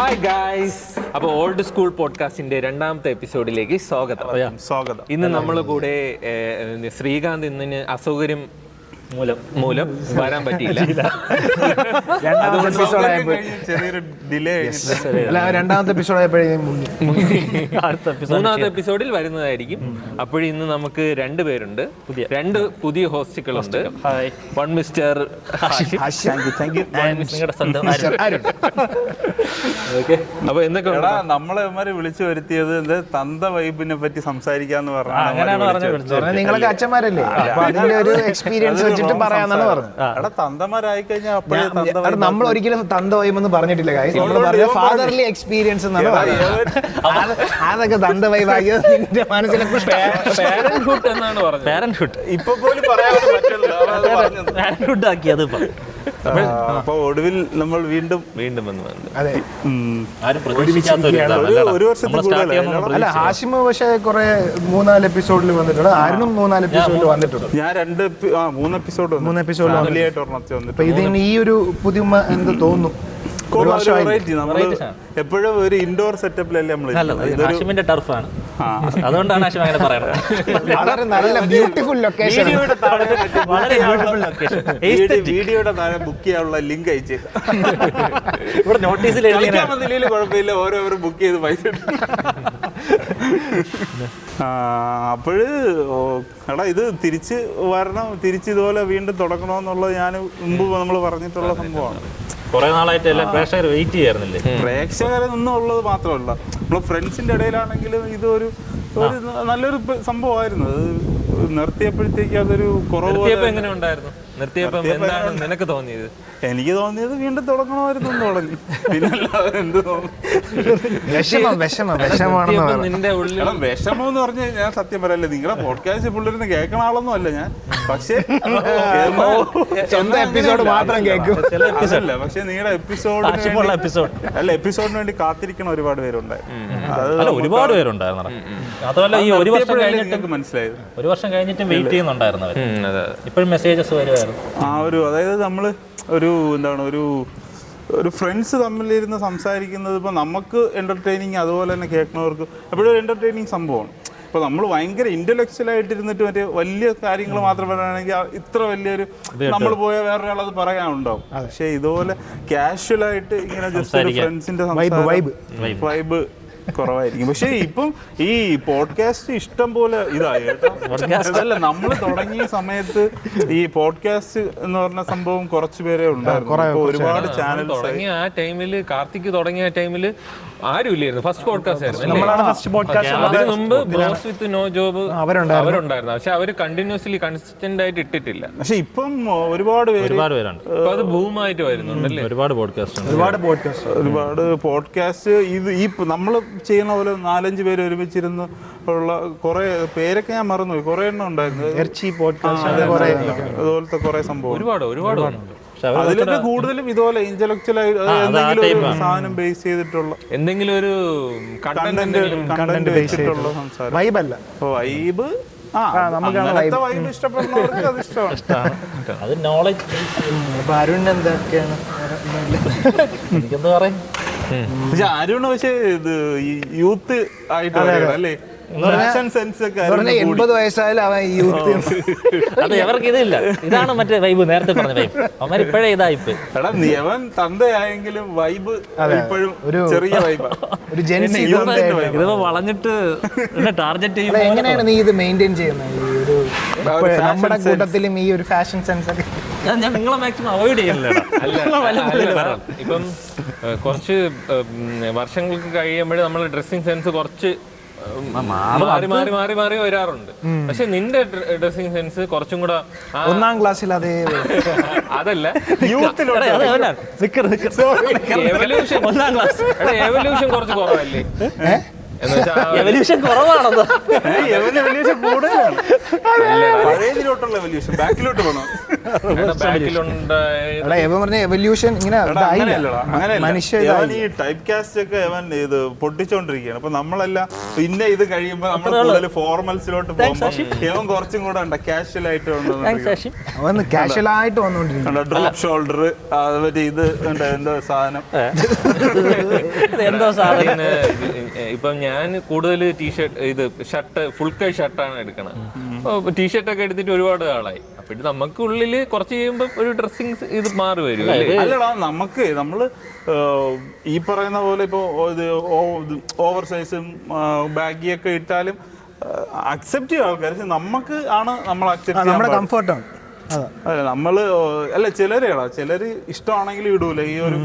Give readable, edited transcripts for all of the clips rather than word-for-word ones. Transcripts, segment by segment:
Hi guys. അപ്പോൾ old school പോഡ്കാസ്റ്റിന്റെ രണ്ടാമത്തെ എപ്പിസോഡിലേക്ക് സ്വാഗതം. ഇന്ന് നമ്മളെ കൂടെ ശ്രീകാന്ത് ഇന്നിന് അസൗകര്യം മൂലം വരാൻ പറ്റിയില്ല. രണ്ടാമത്തെ എപ്പിസോഡായപ്പോഴേ മൂന്നാമത്തെ എപ്പിസോഡിൽ വരുന്നതായിരിക്കും. അപ്പോഴും ഇന്ന് നമുക്ക് രണ്ടുപേരുണ്ട്, രണ്ട് പുതിയ ഹോസ്റ്റുകളുണ്ട്. വൺ മിസ്റ്റർ അപ്പൊ എന്തൊക്കെ നമ്മളെ വിളിച്ചു വരുത്തിയത് തന്ത വൈബിനെ പറ്റി സംസാരിക്കാന്ന് പറഞ്ഞു. നിങ്ങളൊക്കെ അച്ഛന്മാരല്ലേ, അപ്പൊ അതിന്റെ ഒരു എക്സ്പീരിയൻസ് വെച്ചിട്ട് പറയാന്നാണ് പറഞ്ഞത്. തന്തമാരായി കഴിഞ്ഞാൽ നമ്മൾ ഒരിക്കലും തന്ത വൈബ് പറഞ്ഞിട്ടില്ല കാര്യം, നമ്മൾ പറഞ്ഞ ഫാദർലി എക്സ്പീരിയൻസ് എന്നാണ് പറയുന്നത്. അതൊക്കെ തന്ത വൈബാക്കിയത് നിന്റെ മനസ്സിലെ പാരന്റ്ഹുഡ് എന്നാണ് പറഞ്ഞത്. പാരന്റ്ഹുഡ് ഇപ്പൊ പോലും പറയാൻ പാരന്റ്ഹുഡ് ആക്കിയത്. അപ്പൊ ഒടുവിൽ നമ്മൾ വീണ്ടും വന്നു. അതെ, ആരും പ്രതീക്ഷിക്കാത്ത ഒരു വർഷത്തിൽ അല്ല ഹാഷിമ് പക്ഷേ കുറെ 3-4 എപ്പിസോഡിൽ വന്നിട്ടുണ്ട്. ആരും 3-4 എപ്പിസോഡിൽ വന്നിട്ടുണ്ട്. ഞാൻ 3 എപ്പിസോഡ് ഫാമിലിയായിട്ട് ഒരെണ്ണത്തിൽ വന്നിട്ട്. അപ്പൊ ഇതിന് ഈ ഒരു പുതുമ എന്ത് തോന്നുന്നു? എപ്പോഴും ഒരു ഇൻഡോർ സെറ്റപ്പിലല്ലേ ഹാഷിമിന്റെ ടർഫാണ്, അതുകൊണ്ടാണ് ഹാഷിം അങ്ങനെ പറയുന്നത്. വളരെ നല്ല ബ്യൂട്ടിഫുൾ ലൊക്കേഷൻ. വീഡിയോയുടെ താഴെ ബുക്ക് ചെയ്യാനുള്ള ലിങ്ക് അയച്ച് ഇവിടെ നോട്ടീസിൽ കുഴപ്പമില്ല, ഓരോരോ ബുക്ക് ചെയ്ത് പൈസ. അപ്പോഴ് എടാ ഇത് തിരിച്ച് വരണം, തിരിച്ച് ഇതുപോലെ വീണ്ടും തുടങ്ങണമെന്നുള്ളത് ഞാൻ മുമ്പ് നമ്മൾ പറഞ്ഞിട്ടുള്ള സംഭവമാണ്. കുറെ നാളായിട്ട് എല്ലാ പ്രേക്ഷകർ വെയിറ്റ് ചെയ്യാറുന്നില്ലേ? പ്രേക്ഷകരെന്നൊന്നും ഉള്ളത് മാത്രമല്ല, നമ്മളെ ഫ്രണ്ട്സിന്റെ ഇടയിലാണെങ്കിലും ഇതൊരു നല്ലൊരു സംഭവമായിരുന്നു. അത് നിർത്തിയപ്പോഴത്തേക്ക് അതൊരു കുറവ്. എങ്ങനെ ഉണ്ടായിരുന്നു നിർത്തിയപ്പോ? എന്താണ് നിനക്ക് തോന്നിയത്? എനിക്ക് തോന്നിയത് വീണ്ടും തുടങ്ങണമായിരുന്നു, തുടങ്ങി. പിന്നെ എന്ത് നിന്റെ ഉള്ളിൽ വിഷമം എന്ന് പറഞ്ഞാൽ ഞാൻ സത്യം പറയല്ലേ, നിങ്ങളെ പോഡ്കാസ്റ്റ് പുള്ളിരുന്ന് കേൾക്കണ ആളൊന്നും അല്ല ഞാൻ. പക്ഷേ എപ്പിസോഡ് മാത്രം കേൾക്കും. പക്ഷെ നിങ്ങളുടെ എപ്പിസോഡിന് വേണ്ടി കാത്തിരിക്കണ ഒരുപാട് പേരുണ്ടായിരുന്നു. ഒരുപാട് പേരുണ്ടായിരുന്നു. മാത്രമല്ല ഈ ഒരു വർഷം കഴിഞ്ഞിട്ട് മനസ്സിലായത്, ഒരു വർഷം കഴിഞ്ഞിട്ടും വെയിറ്റ് ചെയ്യുന്നുണ്ടായിരുന്നു. ഇപ്പോഴും മെസ്സേജസ് വരുമായിരുന്നു. അതായത് നമ്മള് ഒരു ഫ്രണ്ട്സ് തമ്മിലിരുന്ന് സംസാരിക്കുന്നത് ഇപ്പൊ നമുക്ക് എന്റർടൈനിങ്, അതുപോലെ തന്നെ കേൾക്കുന്നവർക്ക് എപ്പോഴും ഒരു എന്റർടൈനിങ് സംഭവമാണ്. ഇപ്പൊ നമ്മൾ ഭയങ്കര ഇന്റലക്ച്വൽ ആയിട്ടിരുന്നിട്ട് മറ്റേ വലിയ കാര്യങ്ങൾ മാത്രം പറയുകയാണെങ്കിൽ ഇത്ര വലിയൊരു നമ്മൾ പോയ വേറൊരാളത് പറയാനുണ്ടാവും. പക്ഷെ ഇതുപോലെ കാഷ്വൽ ആയിട്ട് ഇങ്ങനെ ജസ്റ്റ് ഒരു ഫ്രണ്ട്സിന്റെ വൈബ് കുറവായിരിക്കും. പക്ഷെ ഇപ്പം ഈ പോഡ്കാസ്റ്റ് ഇഷ്ടം പോലെ ഇതായി കേട്ടോ. അതല്ല, നമ്മൾ തുടങ്ങിയ സമയത്ത് ഈ പോഡ്കാസ്റ്റ് എന്ന് പറഞ്ഞ സംഭവം കുറച്ചു പേരെ ഉണ്ടായിരുന്നു. ഒരുപാട് ചാനൽ തുടങ്ങിയ ആ ടൈമില്, കാർത്തിക് തുടങ്ങിയ ടൈമില് ആരും ഇല്ലായിരുന്നു. ഫസ്റ്റ് പോഡ്കാസ്റ്റ് ആയിരുന്നു. അതിന് മുമ്പ് ബോസ് വിത്ത് നോ ജോബ് അവരുണ്ടായിരുന്നു. പക്ഷെ അവര് കണ്ടിന്യൂസ്ലി കൺസിസ്റ്റന്റ് ആയിട്ട് ഇട്ടിട്ടില്ല. പക്ഷെ ഇപ്പം ഒരുപാട് പേരുണ്ട്. അത് ബൂമായിട്ട് വരുന്നുണ്ടല്ലേ ഒരുപാട് പോഡ്കാസ്റ്റ്. ഇത് ഈ നമ്മള് ചെയ്യുന്ന പോലെ 4-5 പേര് ഒരുമിച്ചിരുന്ന് ഉള്ള കുറെ പേരൊക്കെ ഞാൻ മറന്നുപോയി. കുറെ എണ്ണം ഉണ്ടായിരുന്നു. അതുപോലത്തെ കുറെ സംഭവം ഒരുപാട് അതിലൊക്കെ കൂടുതലും ഇതുപോലെ ഇന്റലക്ച്വൽ ആയി എന്തെങ്കിലും ഒരു സാധനം ബേസ് ചെയ്തിട്ടുള്ള എന്തെങ്കിലും ഒരു കണ്ടന്റ് വെച്ചിട്ടുള്ള സംസാരം. വൈബല്ല, വൈബ്. അങ്ങനത്തെ വൈബ് ഇഷ്ടപ്പെടുന്നവർക്ക് അത് ഇഷ്ടമാണ്. അത് നോളജ്. അരുൺ എന്തൊക്കെയാണ് എനിക്കെന്താ പറയാ, പക്ഷെ അരുണ് പക്ഷേ ഇത് യൂത്ത് ആയിട്ട് അല്ലേ, 80 വയസ്സായാലും അവൻ യൂത്ത്. അത് എവർക്ക് ഇതില്ല. ഇതാണ് മറ്റേ വൈബ്, നേരത്തെ പറഞ്ഞ വൈബ്. അവന്മാർ ഇപ്പോഴേ ഇതായിപ്പ്. എടാ നിയവൻ തന്തയായെങ്കിലും വൈബ് ഇപ്പോഴും ചെറിയ വൈബ്, ഒരു ജെൻസി. ഇതിപ്പോ വളഞ്ഞിട്ട് ടാർഗറ്റ് ചെയ്യുമ്പോൾ എങ്ങനെയാണ് നീ ഇത് മെയിൻറ്റെയിൻ ചെയ്യുന്നത്? ഈ ഒരു നമ്മുടെ കൂട്ടത്തിലും ഈ ഒരു ഫാഷൻ സെൻസ് ഒക്കെ ഞാൻ നിങ്ങളെ മാക്സിമം അവോയ്ഡ് ചെയ്യുന്നില്ല. ഇപ്പം കുറച്ച് വർഷങ്ങൾക്ക് കഴിയുമ്പോഴേ നമ്മളെ ഡ്രസ്സിങ് സെൻസ് കുറച്ച് മാറി മാറി മാറി മാറി വരാറുണ്ട്. പക്ഷെ നിന്റെ ഡ്രസ്സിംഗ് സെൻസ് കുറച്ചും കൂടെ 1ാം ക്ലാസ്സിൽ അതേ അതല്ല, എവല്യൂഷൻ കുറച്ച് കുറവല്ലേ? എന്ന് വെച്ചാൽ എവല്യൂഷൻ കുറവാണത്. എവല്യൂഷൻ കൂടുതലാണ്. പഴയതിലോട്ടുള്ള എവല്യൂഷൻ ബാക്കിലോട്ട് പോകണം. ബാക്കിലുണ്ടായ എടാ ഇവൻ പറഞ്ഞ എവല്യൂഷൻ ഇങ്ങനെ മനുഷ്യ ഈ ടൈപ്പ് കാസ്റ്റ് ഒക്കെ അവൻ ഇത് പൊട്ടിച്ചോണ്ടിരിക്കുകയാണ്. അപ്പൊ നമ്മളെല്ലാം പിന്നെ ഇത് കഴിയുമ്പോ നമ്മൾ കൂടുതൽ ഫോർമൽസിലോട്ട് പോകുമ്പോ ഇവൻ കുറച്ചും കൂടെ ഉണ്ട് കാഷ്വൽ ആയിട്ട് അവൻ കാഷ്വൽ ആയിട്ട് വന്നോണ്ടിരിക്കും. ഡ്രോപ്പ് ഷോൾഡർ മറ്റേ ഇത് എന്തോ സാധനം എന്തോ സാധനം. ഇപ്പം ഞാൻ കൂടുതൽ ടീഷർട്ട് ഇത് ഷർട്ട് ഫുൾ കൈ ഷർട്ടാണ് എടുക്കണത്. അപ്പോൾ ടീഷർട്ട് ഒക്കെ എടുത്തിട്ട് ഒരുപാട് ആളായി. അപ്പൊ ഇത് നമുക്ക് ഉള്ളില് കുറച്ച് കഴിയുമ്പോൾ ഒരു ഡ്രസ്സിങ് ഇത് മാറി വരും. അല്ലടാ നമ്മള് ഈ പറയുന്ന പോലെ ഇപ്പൊ ഓവർ സൈസും ബാഗിയൊക്കെ ഇട്ടാലും അക്സെപ്റ്റ് ചെയ്യും ആൾക്കാർ. നമുക്ക് ആണ് നമ്മൾ അക്സെപ്റ്റ് നമ്മുടെ കംഫർട്ടാണ്. അല്ല നമ്മള് ചിലര് ഇഷ്ടമാണെങ്കിലും ഇടൂല. ഈ ഒരു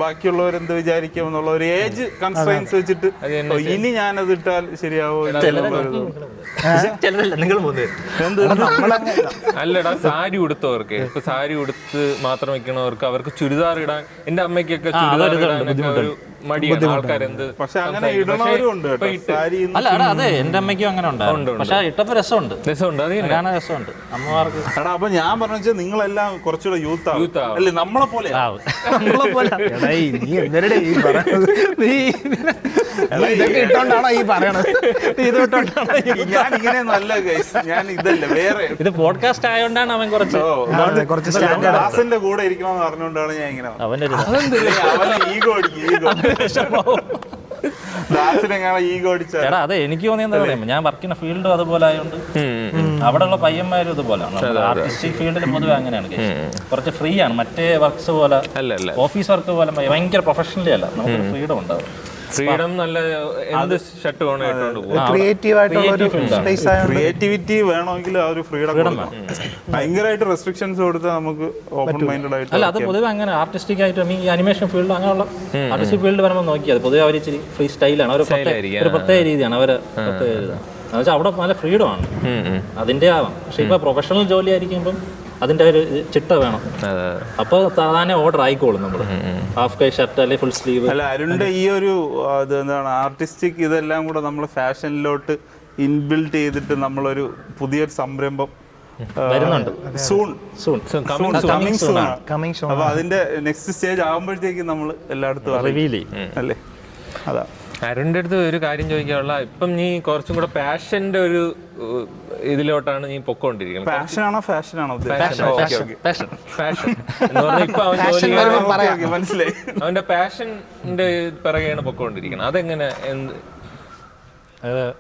ബാക്കിയുള്ളവർ എന്ത് വിചാരിക്കും എന്നുള്ള ഒരു ഏജ് കൺസ്ട്രെയിൻസ് വെച്ചിട്ട് ഇനി ഞാനത് ഇട്ടാൽ ശരിയാവോ നിങ്ങൾ അല്ലടാ സാരി ഉടുത്തവർക്ക് ഇപ്പൊ സാരി ഉടുത്ത് മാത്രം വെക്കണവർക്ക് അവർക്ക് ചുരിദാർ ഇടാൻ, എന്റെ അമ്മയ്ക്കൊക്കെ ചുരിദാർ ഇടാനൊക്കെ ഒരു മടിയാണ് ആൾക്കാരെന്ത്. പക്ഷെ അങ്ങനെ ഇടണവരും ഉണ്ട് കേട്ടോ. അല്ല അതെ എന്റെ അമ്മയ്ക്കും അങ്ങനെ ഉണ്ടാവും. പക്ഷെ ഇട്ടപ്പോ രസമുണ്ട്. രസമുണ്ട് അമ്മമാർക്ക്. എടാ അപ്പൊ ഞാൻ പറഞ്ഞ നിങ്ങളെല്ലാം കുറച്ചുകൂടെ യൂത്ത് ആവും അല്ലേ? നമ്മളെ പോലെ ഇട്ടോണ്ടാണോ ഈ പറയണത്? ഞാൻ ഇങ്ങനെ നല്ല ഞാൻ ഇതല്ല വേറെ ഇത് പോഡ്കാസ്റ്റ് ആയതുകൊണ്ടാണ് അവൻ കുറച്ച് ക്ലാസിന്റെ കൂടെ ഇരിക്കണമെന്ന് പറഞ്ഞുകൊണ്ടാണ് ഞാൻ ഇങ്ങനെ അവന്റെ അവനെ ഈഗോ അടിക്കും. എടാ അതെ എനിക്ക് തോന്നിയ എന്താ പറയുക, ഞാൻ വർക്ക് ചെയ്യുന്ന ഫീൽഡും അതുപോലെ ആയതുകൊണ്ട് അവിടെയുള്ള പയ്യന്മാരും ഇതുപോലെയാണ്. ആർട്ടിസ്റ്റിക് ഫീൽഡിൽ പൊതുവെ അങ്ങനെയാണ്. കുറച്ച് ഫ്രീ ആണ്. മറ്റേ വർക്ക്സ് പോലെ ഓഫീസ് വർക്ക് പോലെ ഭയങ്കര പ്രൊഫഷണലി അല്ല. നമുക്ക് ഫ്രീഡം ഉണ്ടാവും. ഫ്രീഡം നല്ല എന്ത് ഷർട്ട് ക്രിയേറ്റിവിറ്റി വേണമെങ്കിൽ ആ ഒരു ഫ്രീഡം ഭയങ്കരമായിട്ട് റെസ്ട്രിക്ഷൻസ് കൊടുത്താൽ നമുക്ക് ഓപ്പൺ മൈൻഡഡ് ആയിട്ട്. അല്ല അത് പൊതുവെ അങ്ങനെ ആർട്ടിസ്റ്റിക് ആയിട്ട് ഈ അനിമേഷൻ ഫീൽഡ് അങ്ങനെയുള്ള ആർട്ടിസ്റ്റിക് ഫീൽഡ് വരുമ്പോൾ നോക്കിയത് പൊതുവെ അവർ ഇച്ചിരി ഫ്രീ സ്റ്റൈലാണ്. ഒരു പ്രത്യേക രീതിയാണ് അവര് പ്രത്യേക രീതിയാണ്. എന്ന് വെച്ചാൽ അവിടെ നല്ല ഫ്രീഡം ആണ്. അതിന്റെ ആവാം. പക്ഷെ ഇപ്പൊ പ്രൊഫഷണൽ ജോലി ആയിരിക്കുമ്പം അതിന്റെ ഒരു ചിട്ട വേണം. അപ്പൊ സാധാരണ ഓർഡർ ആയിക്കോളും നമ്മള് ഹാഫ് കൈ ഷർട്ട് അല്ലെങ്കിൽ ഫുൾ സ്ലീവ്. അല്ല അരുണിന്റെ ഈ ഒരു എന്താണ് ആർട്ടിസ്റ്റിക് ഇതെല്ലാം കൂടെ നമ്മൾ ഫാഷനിലോട്ട് ഇൻബിൽട്ട് ചെയ്തിട്ട് നമ്മളൊരു പുതിയൊരു സംരംഭം വരുന്നുണ്ട്. അപ്പൊ അതിന്റെ നെക്സ്റ്റ് സ്റ്റേജ് ആകുമ്പോഴത്തേക്കും നമ്മൾ എല്ലായിടത്തും റിവീൽ ചെയ്യും അല്ലേ? അതാ അരുണിന്റെ അടുത്ത് ഒരു കാര്യം ചോദിക്കാനുള്ള, ഇപ്പം നീ കുറച്ചും കൂടെ പാഷന്റെ ഒരു ഇതിലോട്ടാണ് നീ പൊക്കോണ്ടിരിക്കുന്നത്. പാഷനാണോ ഫാഷനാണോ? പാഷൻ എന്ന് പറഞ്ഞാൽ ഇപ്പൊ അവൻ മനസ്സിലായി. അവന്റെ പാഷന്റെ പിറകെയാണ് പൊക്കോണ്ടിരിക്കുന്നത്. അതെങ്ങനെ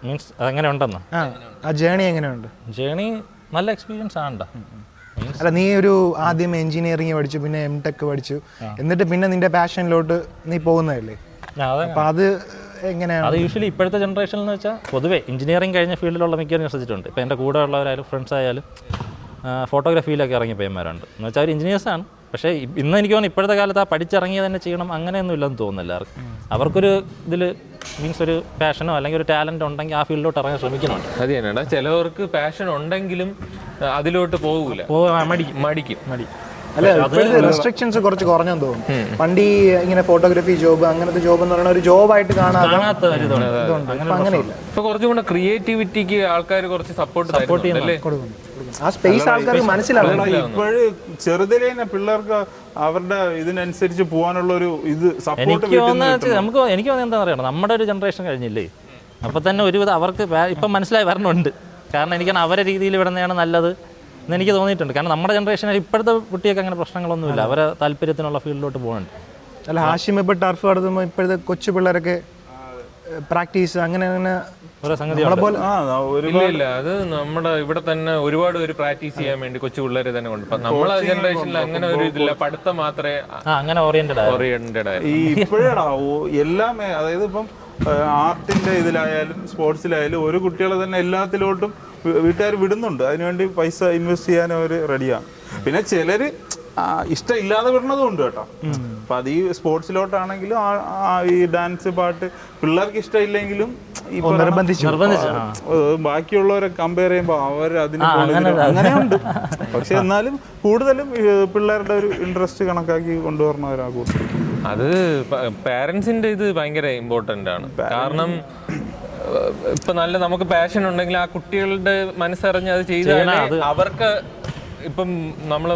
മീൻസ് അതെങ്ങനെ ഉണ്ടെന്നോ? ആ ജേണി എങ്ങനെയുണ്ട്? ജേണി നല്ല എക്സ്പീരിയൻസ് ആണോ? അല്ല നീ ഒരു ആദ്യം എഞ്ചിനീയറിംഗ് പഠിച്ചു, പിന്നെ M.Tech പഠിച്ചു, എന്നിട്ട് പിന്നെ നിന്റെ പാഷനിലോട്ട് നീ പോകുന്നതല്ലേ? അപ്പൊ അത് എങ്ങനെയാണ്? അത് യൂഷ്വലി ഇപ്പോഴത്തെ ജനറേഷനിൽ എന്ന് വെച്ചാൽ പൊതുവേ എഞ്ചിനീയറിംഗ് കഴിഞ്ഞ ഫീൽഡിലുള്ള മിക്കവരും വിശ്വസിച്ചിട്ടുണ്ട്. ഇപ്പോൾ എൻ്റെ കൂടെ ഉള്ളവരായാലും ഫ്രണ്ട്സ് ആയാലും ഫോട്ടോഗ്രാഫിയിലൊക്കെ ഇറങ്ങിയ പയ്യന്മാരുണ്ട്. എന്ന് വെച്ചാൽ അവർ എഞ്ചിനീയേഴ്സാണ്. പക്ഷേ ഇന്ന് എനിക്ക് തോന്നുന്നു ഇപ്പോഴത്തെ കാലത്ത് ആ പഠിച്ചിറങ്ങിയത് തന്നെ ചെയ്യണം അങ്ങനെയൊന്നും ഇല്ലെന്ന് തോന്നുന്നില്ല ആർക്കും. അവർക്കൊരു ഇതിൽ മീൻസ് ഒരു പാഷനോ അല്ലെങ്കിൽ ഒരു ടാലൻറ്റ് ഉണ്ടെങ്കിൽ ആ ഫീൽഡിലോട്ട് ഇറങ്ങാൻ ശ്രമിക്കണുണ്ട്. അത് തന്നെയാണ്. ചിലവർക്ക് പാഷൻ ഉണ്ടെങ്കിലും അതിലോട്ട് പോകൂല, മടിക്കും. അല്ല ഇപ്പോഴത്തെ റെസ്ട്രിക്ഷൻസ് കുറച്ച് കുറഞ്ഞെന്ന് തോന്നുന്നു. പണ്ട് ഈ ഇങ്ങനെ ഫോട്ടോഗ്രാഫി ജോബ് അങ്ങനത്തെ ജോബ് എന്ന് പറയുന്ന ഒരു ജോബായിട്ട് കാണാത്ത അങ്ങനെയില്ല. ഇപ്പൊ കുറച്ചും കൂടെ ക്രിയേറ്റിവിറ്റിക്ക് ആൾക്കാർ കുറച്ച് സപ്പോർട്ട് ചെയ്യുന്നല്ലേ? ആ സ്പേസ് ആൾക്കാർ മനസ്സിലാവും. ഇപ്പോഴും ചെറുതിലെ പിള്ളേർക്ക് അവരുടെ ഇതിനനുസരിച്ച് പോകാനുള്ള ഒരു ഇത് സപ്പോർട്ട് എനിക്ക് തോന്നുന്നത് എന്താ പറയുക, നമ്മുടെ ഒരു ജനറേഷൻ കഴിഞ്ഞില്ലേ, അപ്പൊ തന്നെ ഒരുവിധം അവർക്ക് ഇപ്പം മനസ്സിലായി വരണുണ്ട്. കാരണം എനിക്കാണ് അവരെ രീതിയിൽ വിടുന്നതാണ് നല്ലത് എന്ന് എനിക്ക് തോന്നിയിട്ടുണ്ട്. കാരണം നമ്മുടെ ജനറേഷനിൽ ഇപ്പോഴത്തെ കുട്ടിയൊക്കെ അങ്ങനെ പ്രശ്നങ്ങളൊന്നുമില്ല. അവരെ താല്പര്യത്തിനുള്ള ഫീൽഡിലോട്ട് പോകുന്നുണ്ട്. അല്ല ഹാഷിം ഇപ്പോൾ ടർഫ് നടത്തുമ്പോൾ ഇപ്പോഴത്തെ കൊച്ചു പിള്ളേരൊക്കെ പ്രാക്ടീസ് അങ്ങനെ ഓരോ സംഗതി ഇല്ല. അത് നമ്മുടെ ഇവിടെ തന്നെ ഒരുപാട് പേര് പ്രാക്ടീസ് ചെയ്യാൻ വേണ്ടി കൊച്ചു പിള്ളേരെ തന്നെ കൊണ്ട് നമ്മളെ ജനറേഷനിൽ അങ്ങനെ ഒരു ഇതില്ല. പഠിത്തം മാത്രമേ അങ്ങനെ ഓറിയന്റഡ് ആയി. ഇപ്പോഴാണോ എല്ലാം, അതായത് ഇപ്പം ആർട്ടിന്റെ ഇതിലായാലും സ്പോർട്സിലായാലും ഒരു കുട്ടികളെ തന്നെ എല്ലാത്തിലോട്ടും വീട്ടുകാർ വിടുന്നുണ്ട്. അതിനുവേണ്ടി പൈസ ഇൻവെസ്റ്റ് ചെയ്യാൻ അവർ റെഡിയാണ്. പിന്നെ ചിലര് ഇഷ്ടമില്ലാതെ വിടുന്നതും ഉണ്ട് കേട്ടോ. അപ്പൊ അത് ഈ സ്പോർട്സിലോട്ടാണെങ്കിലും ഈ ഡാൻസ് പാട്ട് പിള്ളേർക്ക് ഇഷ്ടമില്ലെങ്കിലും ബാക്കിയുള്ളവരെ കമ്പയർ ചെയ്യുമ്പോൾ അവർ അതിന് അങ്ങനെയുണ്ട്. പക്ഷെ എന്നാലും കൂടുതലും പിള്ളേരുടെ ഒരു ഇൻട്രസ്റ്റ് കണക്കാക്കി കൊണ്ടുവരണവരാകും. അത് പാരന്റ്സിന്റെ ഇത് ഭയങ്കര ഇമ്പോർട്ടന്റ് ആണ്. കാരണം ഇപ്പൊ നല്ല നമുക്ക് പാഷൻ ഉണ്ടെങ്കിൽ ആ കുട്ടികളുടെ മനസ്സറിഞ്ഞ് അത് ചെയ്താൽ അവർക്ക് ഇപ്പം നമ്മള്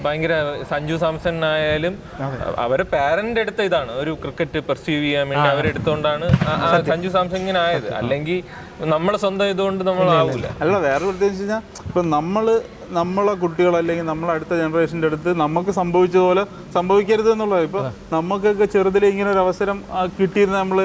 ഭയങ്കര സഞ്ജു സാംസൺ ആയാലും അവരെ പാരന്റ് എടുത്ത ഇതാണ് ഒരു ക്രിക്കറ്റ് പെർസീവ് ചെയ്യാൻ വേണ്ടി അവരെടുത്തോണ്ടാണ് സഞ്ജു സാംസൺ ഇങ്ങനെ ആയത്. അല്ലെങ്കിൽ നമ്മളെ സ്വന്തം ഇതുകൊണ്ട് നമ്മളാവൂല. അല്ല വേറെ പ്രത്യേകിച്ച് കഴിഞ്ഞാൽ ഇപ്പൊ നമ്മളെ കുട്ടികൾ അല്ലെങ്കിൽ നമ്മളെ അടുത്ത ജനറേഷൻ്റെ അടുത്ത് നമുക്ക് സംഭവിച്ചതുപോലെ സംഭവിക്കരുത് എന്നുള്ളത്. ഇപ്പൊ നമുക്കൊക്കെ ചെറുതിലെ ഇങ്ങനെ ഒരു അവസരം കിട്ടിയിരുന്ന നമ്മൾ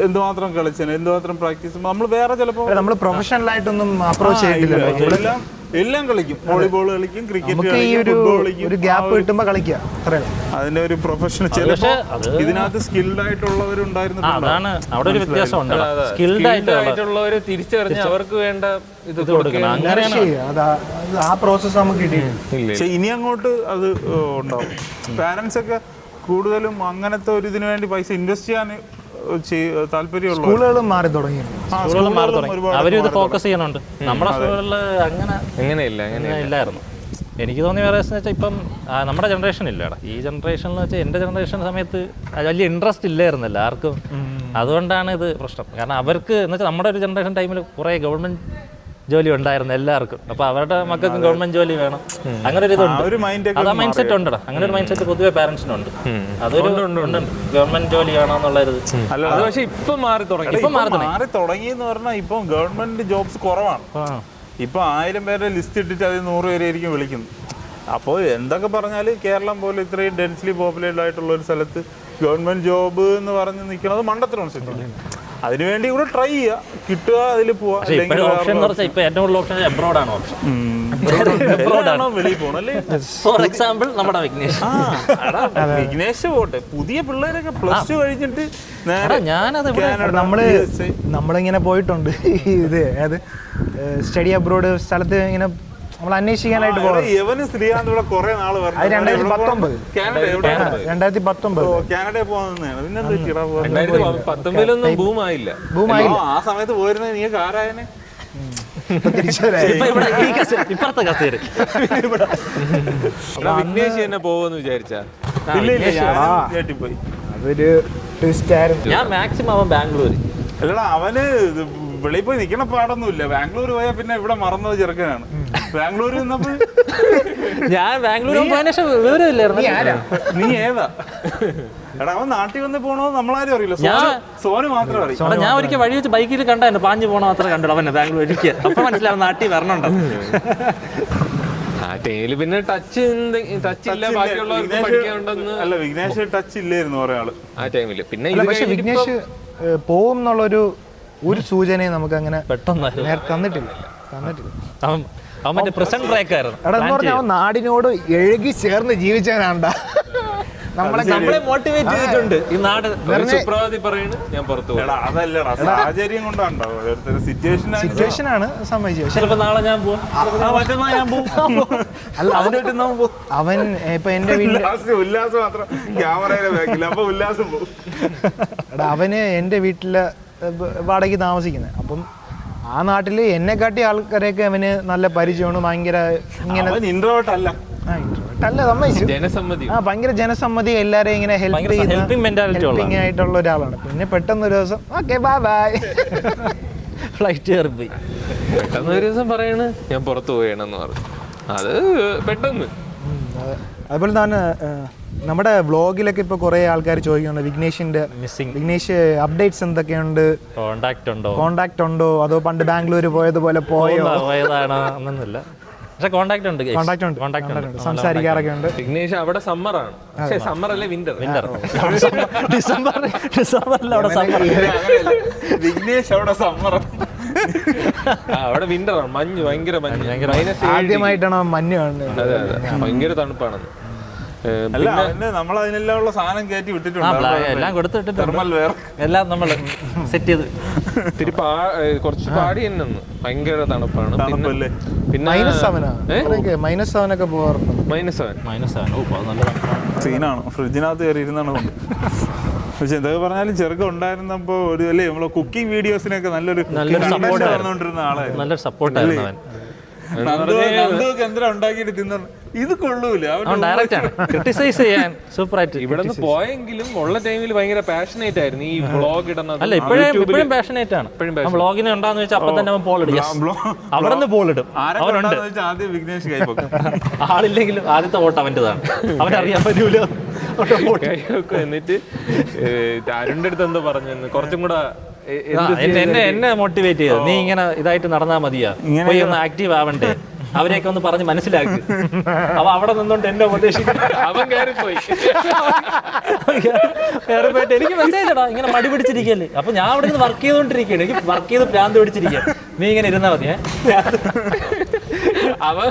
എന്തുമാത്രം കളിച്ചേനെ, എന്തുമാത്രം പ്രാക്ടീസ് നമ്മൾ വേറെ ചിലപ്പോൾ നമ്മൾ പ്രൊഫഷണൽ ആയിട്ടൊന്നും അപ്രോച്ച് ചെയ്തില്ല. എല്ലാം കളിക്കും, വോളിബോൾ കളിക്കും, ക്രിക്കറ്റ് കളിക്കും, ഒരു ഫുട്ബോൾ കളിക്കും, ഒരു ഗ്യാപ്പ് കിട്ടുമ്പോൾ കളിക്കുക. അതിന്റെ ഒരു പ്രൊഫഷണൽ ചിലപ്പോൾ ഇതിനകത്ത് സ്കിൽഡ് ആയിട്ടുള്ളവരുണ്ടായിരുന്നു. അതാണ് അവിടെ ഒരു വ്യത്യാസമുണ്ട്. സ്കിൽഡ് ആയിട്ടുള്ളവര് തിരിച്ചറിഞ്ഞ് അവർക്ക് വേണ്ട ഇത് കൊടുക്കണം. ആ പ്രോസസ് നമുക്ക് കിട്ടിയിട്ടില്ല. പക്ഷെ ഇനി അങ്ങോട്ട് അത് ഉണ്ടാവും. പാരന്റ്സ് ഒക്കെ കൂടുതലും അങ്ങനത്തെ ഒരു ഇതിനു വേണ്ടി പൈസ ഇൻവെസ്റ്റ് ചെയ്യാൻ താല്പര്യമുള്ള സ്കൂളുകളും മാറി തുടങ്ങി. അവരും ഇത് ഫോക്കസ് ചെയ്യുന്നുണ്ട്. നമ്മുടെ സ്കൂളുകളിൽ അങ്ങനെയില്ല ഇല്ലായിരുന്നു. എനിക്ക് തോന്നിയ വേറെ വെച്ചാൽ ഇപ്പം നമ്മുടെ ജനറേഷൻ ഇല്ലടാ. ഈ ജനറേഷൻ എന്ന് വെച്ചാൽ എൻ്റെ ജനറേഷൻ സമയത്ത് വലിയ ഇൻട്രസ്റ്റ് ഇല്ലായിരുന്നല്ലോ ആർക്കും. അതുകൊണ്ടാണ് ഇത് പ്രശ്നം. കാരണം അവർക്ക് എന്ന് വെച്ചാൽ നമ്മുടെ ഒരു ജനറേഷൻ ടൈമിൽ കുറേ ഗവൺമെൻറ് ജോലി ഉണ്ടായിരുന്നു എല്ലാവർക്കും. അപ്പോൾ അവരുടെ മക്കൾക്ക് ഗവൺമെന്റ് ജോലി വേണം, അങ്ങനെ ഒരു ഇതുണ്ട്. അതാ മൈൻഡ് സെറ്റ് ഉണ്ടടാ. അങ്ങനെ ഒരു മൈൻഡ് സെറ്റ് പൊതുവെ പാരന്റ്സിനുണ്ട്. അതൊരു ഗവൺമെന്റ് ജോലി വേണമെന്നുള്ള ഒരു ഇത്. പക്ഷെ ഇപ്പം മാറി തുടങ്ങി എന്ന് പറഞ്ഞാൽ ഇപ്പം ഗവൺമെന്റ് ജോബ്സ് കുറവാണ്. ഇപ്പൊ 1000 പേരുടെ ലിസ്റ്റ് ഇട്ടിട്ട് അതിൽ 100 പേരെയായിരിക്കും വിളിക്കുന്നത്. അപ്പോൾ എന്തൊക്കെ പറഞ്ഞാൽ കേരളം പോലെ ഇത്രയും ഡെൻസ്ലി പോപ്പുലേറ്റഡ് ആയിട്ടുള്ള ഒരു സ്ഥലത്ത് ഗവൺമെന്റ് ജോബ് എന്ന് പറഞ്ഞ് നിൽക്കുന്നത് മണ്ടത്തരം സെറ്റ്. അതിനുവേണ്ടി കൂടെ ട്രൈ ചെയ്യുക, കിട്ടുക, അതിൽ പോവാ. വെളിയിൽ പോകണം അല്ലേ? ഫോർ എക്സാമ്പിൾ നമ്മുടെ വിഘ്നേഷ് പോട്ടെ, പുതിയ പിള്ളേരൊക്കെ +2 കഴിഞ്ഞിട്ട് നമ്മളിങ്ങനെ പോയിട്ടുണ്ട്. ഇത് ഏത് സ്റ്റഡി അബ്രോഡ് സ്ഥലത്ത് ഇങ്ങനെ നമ്മൾ അന്വേഷിക്കാനായിട്ട് പോകും. ശ്രീകാന്ത് ഇവിടെ കുറെ നാള് 2019 കാനഡയിൽ പോകുന്നതാണ്. പിന്നെ 2019 ബൂമായില്ല. ആ സമയത്ത് പോയിരുന്നത് നീ കാരായനെ വിഘ്നേഷ് തന്നെ പോവെന്ന് വിചാരിച്ചാ കേട്ടിപ്പോയി. അതൊരു ട്വിസ്റ്റ് ആയിരുന്നു. ഞാൻ മാക്സിമം അവൻ ബാംഗ്ലൂർ. അല്ലടാ, അവന് വെളിയിൽ പോയി നിൽക്കണ പാടൊന്നുമില്ല. ബാംഗ്ലൂർ പോയാൽ പിന്നെ ഇവിടെ മറന്നത് ചെറുക്കനാണ്. ബാംഗ്ലൂർ നിന്നപ്പോ ഞാൻ ബാംഗ്ലൂർ വിവരമില്ലായിരുന്നു. നീ ഏതാ? എടാ അവൻ നാട്ടിൽ വന്ന് പോണോ നമ്മളാരും അറിയില്ല. സോന് മാത്രം അറിയാം. ഞാൻ ഒരിക്കൽ വഴി വെച്ച് ബൈക്കിൽ കണ്ടായിരുന്നു, പാഞ്ഞു പോണോ മാത്രമേ കണ്ടു അവനെ ബാംഗ്ലൂർ. എനിക്ക് അപ്പൊ മനസ്സിലാവും നാട്ടിൽ വരണുണ്ടോ. പിന്നെ ടച്ച് ഇല്ല, ബാക്കിയുള്ളവർക്ക് പഠിക്കാനുണ്ടെന്ന്. അല്ല, വിഘ്നേഷ് ടച്ച് ഇല്ലായിരുന്നു കുറെ ആള് ആ ടൈമില്. പിന്നെ പക്ഷെ വിഘ്നേഷ് പോവും എന്നുള്ളൊരു സൂചനയും നമുക്ക് അങ്ങനെ പെട്ടെന്ന് തന്നിട്ടില്ല. അവൻ മറ്റേ പ്രസന്റ് ബ്രേക്ക് ആയിരുന്നു. എടാ എന്ന് പറഞ്ഞാൽ അവൻ നാടിനോട് എഴുകി ചേർന്ന് ജീവിച്ചവനാണ്ടാ. നമ്മളെ മോട്ടിവേറ്റ് ചെയ്തിട്ടുണ്ട് ഈ നാട്. ഞാൻ പുറത്തു അതല്ലടാ, സാഹചര്യം കൊണ്ടാണ്ടോ, സിറ്റുവേഷൻ ആണ് സമ്മതിച്ചത്. ചിലപ്പോ നാളെ ഞാൻ പോവാം, അല്ല അവൻ ഇപ്പൊ എന്റെ വീട്ടിൽ ഉല്ലാസം മാത്രം ക്യാമറയിലെ ബാക്കിൽ. അപ്പൊ ഉല്ലാസം പോകും. എടാ അവന് എന്റെ വീട്ടില് വാടകയ്ക്ക് താമസിക്കുന്നത്. അപ്പം ആ നാട്ടില് എന്നെക്കാട്ടി ആൾക്കാരെയൊക്കെ അവന് നല്ല പരിചയമാണ്. ഭയങ്കര ഇങ്ങനെ ഇൻട്രോവേർട്ട് അല്ല, സമ്മതിച്ചു. ഭയങ്കര ജനസമ്മതി, എല്ലാരെയും ഇങ്ങനെ ഹെൽപ്പിംഗ് ആയിട്ടുള്ള ഒരാളാണ്. പിന്നെ പെട്ടെന്ന് ഒരു ദിവസം ഓക്കെ ബൈ ബൈ ഫ്ലൈറ്റ് കയറിപ്പോയി. പെട്ടെന്ന് ഒരു ദിവസം പറയണ് ഞാൻ പുറത്തു പോയണെന്ന് പറഞ്ഞു. അത് പെട്ടെന്ന്. അതുപോലെ തന്നെ നമ്മുടെ വ്ളോഗിലൊക്കെ ഇപ്പൊ കുറെ ആൾക്കാർ ചോദിക്കുന്നുണ്ട് വിഘ്നേഷ് അപ്ഡേറ്റ്സ് എന്തൊക്കെയുണ്ട്, കോണ്ടാക്ട് ഉണ്ടോ, അതോ പണ്ട് ബാംഗ്ലൂർ പോയതുപോലെ പോയതാണോ എന്നൊന്നുമില്ല. പക്ഷെ കോണ്ടാക്ട് ഉണ്ട്, സംസാരിക്കാറൊക്കെ ഉണ്ട്. വിഘ്നേഷ് അവിടെ സമ്മറാണ്. പക്ഷേ സമ്മർ അല്ലേ, വിന്റർ. ഡിസംബറിൽ അവിടെ സമ്മർ. വിഘ്നേഷ് അവിടെ സമ്മർ, അവിടെ വിന്ററാണ്. മഞ്ഞ്, ഭയങ്കര മഞ്ഞ്. ആദ്യമായിട്ടാണ് മഞ്ഞ് കാണുന്നത്. അതെ, ഭയങ്കര തണുപ്പാണെന്ന്. അല്ല നമ്മൾ അതിനെല്ലാം ഉള്ള സാധനം കയറ്റി വിട്ടിട്ടുണ്ട്, എല്ലാം കൊടുത്തിട്ടുണ്ട്, എല്ലാം നമ്മൾ സെറ്റ് ചെയ്ത്. ഇത്തിരി കുറച്ച് പാടി തന്നെ ഭയങ്കര തണുപ്പാണ്. പിന്നെ -7 പോകാറുണ്ട്. സീനാണ്. ഫ്രിഡ്ജിനകത്ത് കയറി ഇരുന്നാണ് കൊണ്ട്. പക്ഷെ എന്തൊക്കെ പറഞ്ഞാലും ചെറുക്കം ഉണ്ടായിരുന്നപ്പോ ഒരു അല്ലേ നമ്മളെ കുക്കിംഗ് വീഡിയോസിനൊക്കെ നല്ലൊരു സപ്പോർട്ടായിരുന്നു. നന്ദുവൊക്കെ എന്തിനാ ഉണ്ടാക്കിയിട്ട് തിന്നു ഇത് കൊള്ളൂല. ഡയറക്റ്റ് ആണ്, ക്രിട്ടിസൈസ് ചെയ്യാൻ സൂപ്പർ ആയിട്ട്. ഇവിടെ നിന്ന് പോയെങ്കിലും ഉള്ള ടൈമിൽ ഭയങ്കര പാഷനേറ്റ് ആയിരുന്നു ഈ വ്ളോഗ് ഇടുന്നത്. അല്ല ഇപ്പോഴും പാഷനേറ്റ് ആണ്. വ്ളോഗിന് ഉണ്ടാന്ന് വെച്ചാൽ അപ്പൊ തന്നെ അവൻ പോളിടും, അവിടെ നിന്ന് പോളിടും. അവനുണ്ട് ആദ്യം വിഘ്നേഷ് കൈപ്പൊക്കെ ആളില്ലെങ്കിലും ആദ്യത്തെ വോട്ട് അവൻ്റെതാണ്, അവനറിയാൻ പറ്റൂല. എന്നിട്ട് അരുണിന്റെ അടുത്ത് എന്തോ പറഞ്ഞു, കുറച്ചും കൂടെ എന്നെ മോട്ടിവേറ്റ് ചെയ്തു, നീ ഇങ്ങനെ ഇതായിട്ട് നടന്നാ മതിയാ, പോയി ഒന്ന് ആക്റ്റീവ് ആവണ്ടേ, അവരെയൊക്കെ ഒന്ന് പറഞ്ഞ് മനസ്സിലാക്കി. അപ്പൊ അവിടെ നിന്നോണ്ട് എന്നെ ഉപദേശിക്കും. അവൻ കയറിപ്പോയി. എനിക്ക് മെസ്സേജ് ഇടാ, ഇങ്ങനെ മടി പിടിച്ചിരിക്കല്ലേ. അപ്പൊ ഞാൻ അവിടെ നിന്ന് വർക്ക് ചെയ്തോണ്ടിരിക്കുകയാണ്, എനിക്ക് വർക്ക് ചെയ്ത് ഭ്രാന്ത് പിടിച്ചിരിക്കുക. നീ ഇങ്ങനെ ഇരുന്നാ മതി. അവൻ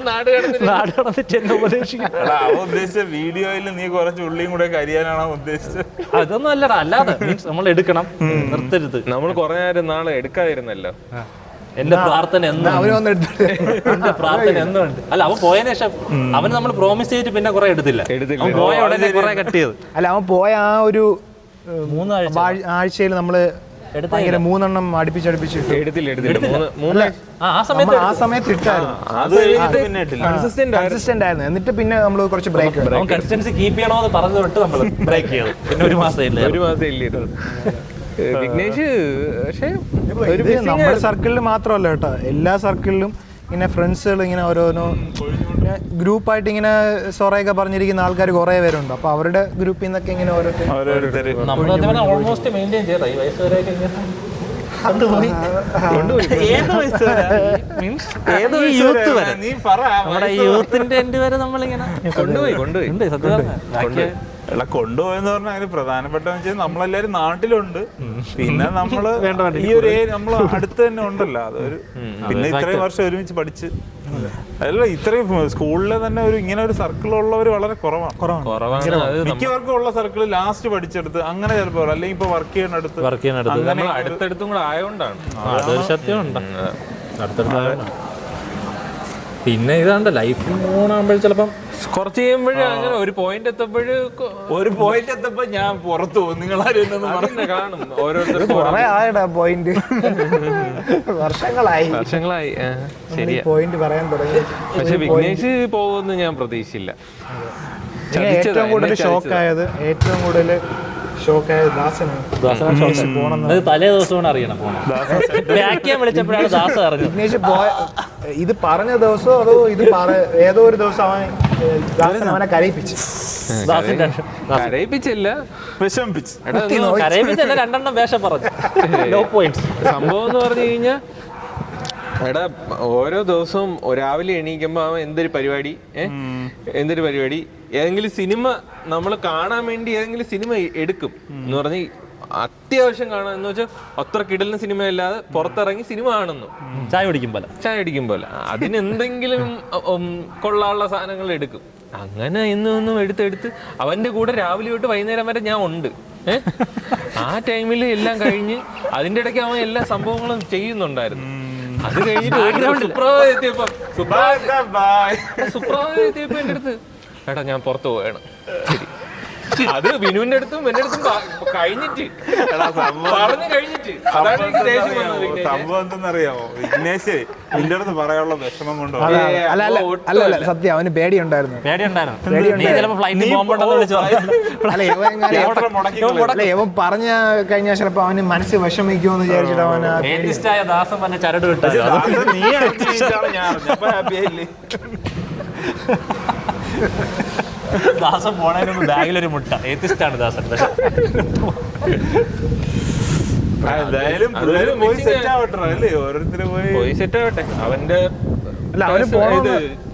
നാട് കടന്നിട്ട് എന്നെ ഉപദേശിക്കും. അവൻ ഉദ്ദേശിച്ച വീഡിയോയിൽ നീ കുറച്ച് ഉള്ളിയും കൂടെ കരിയാനാണോ ഉദ്ദേശിച്ചത്? അതൊന്നും അല്ലടാ, അല്ലാതെ മീൻസ് നമ്മൾ എടുക്കണം, നിർത്തരുത്. നമ്മൾ കുറെ നേരം നാളെ എടുക്കാതിരുന്നല്ലോ. എന്റെ പ്രാർത്ഥന എന്നും ഉണ്ട്. അല്ല അവൻ പോയതിനു ശേഷം അവന് നമ്മൾ പ്രോമിസ് ചെയ്തിട്ട് പിന്നെ കുറെ എടുത്തില്ല. അവൻ പോയ ഉടനെ കുറെ കട്ട് ചെയ്ത്. അല്ല അവൻ പോയ ആ ഒരു 3 ആഴ്ചയിൽ നമ്മള് ഭയങ്കര 3 എണ്ണം അടുപ്പിച്ച് എടുത്തില്ല. ആ സമയത്ത് ഇട്ടായിരുന്നു, കൺസിസ്റ്റന്റ് ആയിരുന്നു. എന്നിട്ട് പിന്നെ നമ്മൾ കുറച്ച് ബ്രേക്ക് അവൻ കൺസിസ്റ്റൻസി കീപ്പ് ചെയ്യണോന്ന് പറഞ്ഞു വിട്ട് നമ്മൾ ബ്രേക്ക് ചെയ്തു. പിന്നെ ഒരു മാസം ഇല്ല വിഘ്നേഷ്. പക്ഷേ നമ്മുടെ സർക്കിളിൽ മാത്രമല്ല കേട്ടോ, എല്ലാ സർക്കിളിലും ഇങ്ങനെ ഫ്രണ്ട്സുകൾ ഇങ്ങനെ ഓരോരോ ഗ്രൂപ്പായിട്ട് ഇങ്ങനെ സൊറയൊക്കെ പറഞ്ഞിരിക്കുന്ന ആൾക്കാർ കുറേ പേരുണ്ട്. അപ്പോൾ അവരുടെ ഗ്രൂപ്പിൽ നിന്നൊക്കെ ഇങ്ങനെ ഓരോരുത്തർ ഓൾമോസ്റ്റ് മെയിൻറ്റെയിൻ ചെയ്ത ഈ വയസ്സ് വരെയൊക്കെ നമ്മുടെ യൂത്തിന്റെ എൻഡ് വരെ നമ്മളിങ്ങനെ കൊണ്ടുപോയി. സത്യം അല്ല കൊണ്ടുപോയെന്ന് പറഞ്ഞാൽ അതിന് പ്രധാനപ്പെട്ട നമ്മളെല്ലാരും നാട്ടിലുണ്ട്. പിന്നെ നമ്മള് ഈ ഒരു നമ്മൾ അടുത്ത് തന്നെ ഉണ്ടല്ലോ, അതൊരു പിന്നെ ഇത്രയും വർഷം ഒരുമിച്ച് പഠിച്ച് അല്ല ഇത്രയും സ്കൂളിലെ തന്നെ ഒരു ഇങ്ങനെ ഒരു സർക്കിൾ ഉള്ളവർ വളരെ കുറവാണ്. മിക്കവർക്കും ഉള്ള സർക്കിൾ ലാസ്റ്റ് പഠിച്ചെടുത്ത് അങ്ങനെ ചിലപ്പോൾ അല്ലെങ്കിൽ ഇപ്പൊ വർക്ക് ചെയ്യുന്നിടത്ത് അടുത്തടുത്തും കൂടെ ആയതുകൊണ്ടാണ്. അതൊരു സത്യമുണ്ട്, അടുത്തടുത്ത്. പിന്നെ ഇതാണ്ട് ലൈഫ് മൂന്നാകുമ്പോൾ ചിലപ്പം കുറച്ച് കഴിയുമ്പോഴേ അങ്ങനെ ഒരു പോയിന്റ് എത്തുമ്പോ ഞാൻ പുറത്തു പോകും, നിങ്ങളാരും കാണും ഓരോരുത്തർ പോയിന്റ് വർഷങ്ങളായി ശരിയാ പോയിന്റ് പറയാൻ തുടങ്ങി. പക്ഷെ വിഘ്നേഷ് പോകുമെന്ന് ഞാൻ പ്രതീക്ഷിച്ചില്ല. ഏറ്റവും കൂടുതൽ ഷോക്കായത് ദാസനാണ്. തലേ ദിവസമാണ് അറിയണം വിളിച്ചപ്പോഴാണ് ദാസ അറിഞ്ഞത്. വിഘ്നേഷ് ഇത് പറഞ്ഞ ദിവസമോ അതോ ഏതോ ഒരു ദിവസം അവനെ കരയിപ്പിച്ചില്ല, കരയിപ്പിച്ചല്ല, 2 വേഷം പറഞ്ഞു. സംഭവം എന്ന് പറഞ്ഞു കഴിഞ്ഞാൽ എടാ ഓരോ ദിവസവും രാവിലെ എണീക്കുമ്പോ അവൻ എന്തൊരു പരിപാടി ഏതെങ്കിലും സിനിമ നമ്മൾ കാണാൻ വേണ്ടി ഏതെങ്കിലും സിനിമ എടുക്കും എന്ന് പറഞ്ഞ് അത്യാവശ്യം കാണാൻ എന്ന് വെച്ചാൽ അത്ര കിടലിന് സിനിമ അല്ലാതെ പുറത്തിറങ്ങി സിനിമ കാണുന്നു. ചായ കുടിക്കും പോലെ അതിനെന്തെങ്കിലും കൊള്ളാനുള്ള സാധനങ്ങൾ എടുക്കും. അങ്ങനെ ഇന്നും എടുത്തെടുത്ത് അവന്റെ കൂടെ രാവിലെ തൊട്ട് വൈകുന്നേരം വരെ ഞാൻ ഉണ്ട്. ആ ടൈമിൽ എല്ലാം കഴിഞ്ഞ് അതിന്റെ ഇടയ്ക്ക് അവൻ എല്ലാ സംഭവങ്ങളും ചെയ്യുന്നുണ്ടായിരുന്നു. അത് കഴിഞ്ഞിട്ട് സുപ്രഭാതം എത്തിയപ്പോ എന്റെ അടുത്ത് എടാ ഞാൻ പുറത്ത് പോയാണ്. ശരി, അത് വിനുവിന്റെ അടുത്തും എന്റെ അടുത്തും കഴിഞ്ഞിട്ട് പറഞ്ഞു കഴിഞ്ഞിട്ട് അതാണ് എനിക്ക് ദേഷ്യം വന്നത്. സംഭവം എന്തെന്നറിയാമോ വിഘ്നേഷ് നിന്റെ അടുത്ത് പറയാനുള്ള വിഷമം കൊണ്ടോ? അല്ല സത്യം അവന് പേടിയുണ്ടായിരുന്നു. ഇവൻ പറഞ്ഞ കഴിഞ്ഞ ചിലപ്പോ അവന് മനസ്സ് വിഷമിക്കുമെന്ന് വിചാരിച്ചിട്ട് അവൻ ദാസം പറഞ്ഞ ചരട് വിട്ടു. ദാസം പോണതിന് മുമ്പ് ബാഗിലൊരു മുട്ട. ഏത്തിസ്റ്റാണ് ദാസൻ. പോയി സെറ്റ് ആവട്ടെ. അവന്റെ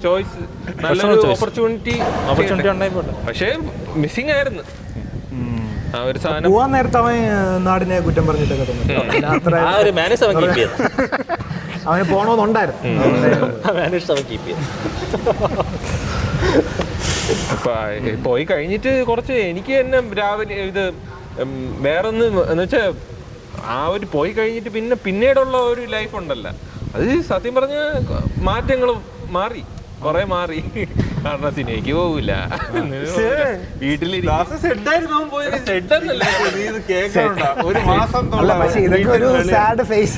ചോയ്സ് നല്ലൊരു ഓപ്പർച്യൂണിറ്റി ഉണ്ടായിപ്പോട്ടെ. പക്ഷേ മിസ്സിംഗ് ആയിരുന്നു ആ ഒരു സാധനം. പോവാൻ നേരത്തെ അവൻ നാടിനെ കുറ്റം പറഞ്ഞിട്ടൊക്കെ അവന് പോണോന്നുണ്ടായിരുന്നു. പോയി കഴിഞ്ഞിട്ട് കുറച്ച് എനിക്ക് തന്നെ രാവിലെ ഇത് വേറൊന്ന് എന്ന് വെച്ചാൽ ആ ഒരു പോയി കഴിഞ്ഞിട്ട് പിന്നീടുള്ള ഒരു ലൈഫ് ഉണ്ടല്ലോ, അത് സത്യം പറഞ്ഞ മാറ്റങ്ങൾ കുറെ മാറി. കാരണം സിനിമയ്ക്ക് പോകൂല, വീട്ടിലിരിക്കും. ഒരു മാസം പക്ഷെ ഇതൊക്കെ ഒരു സാഡ് ഫേസ്.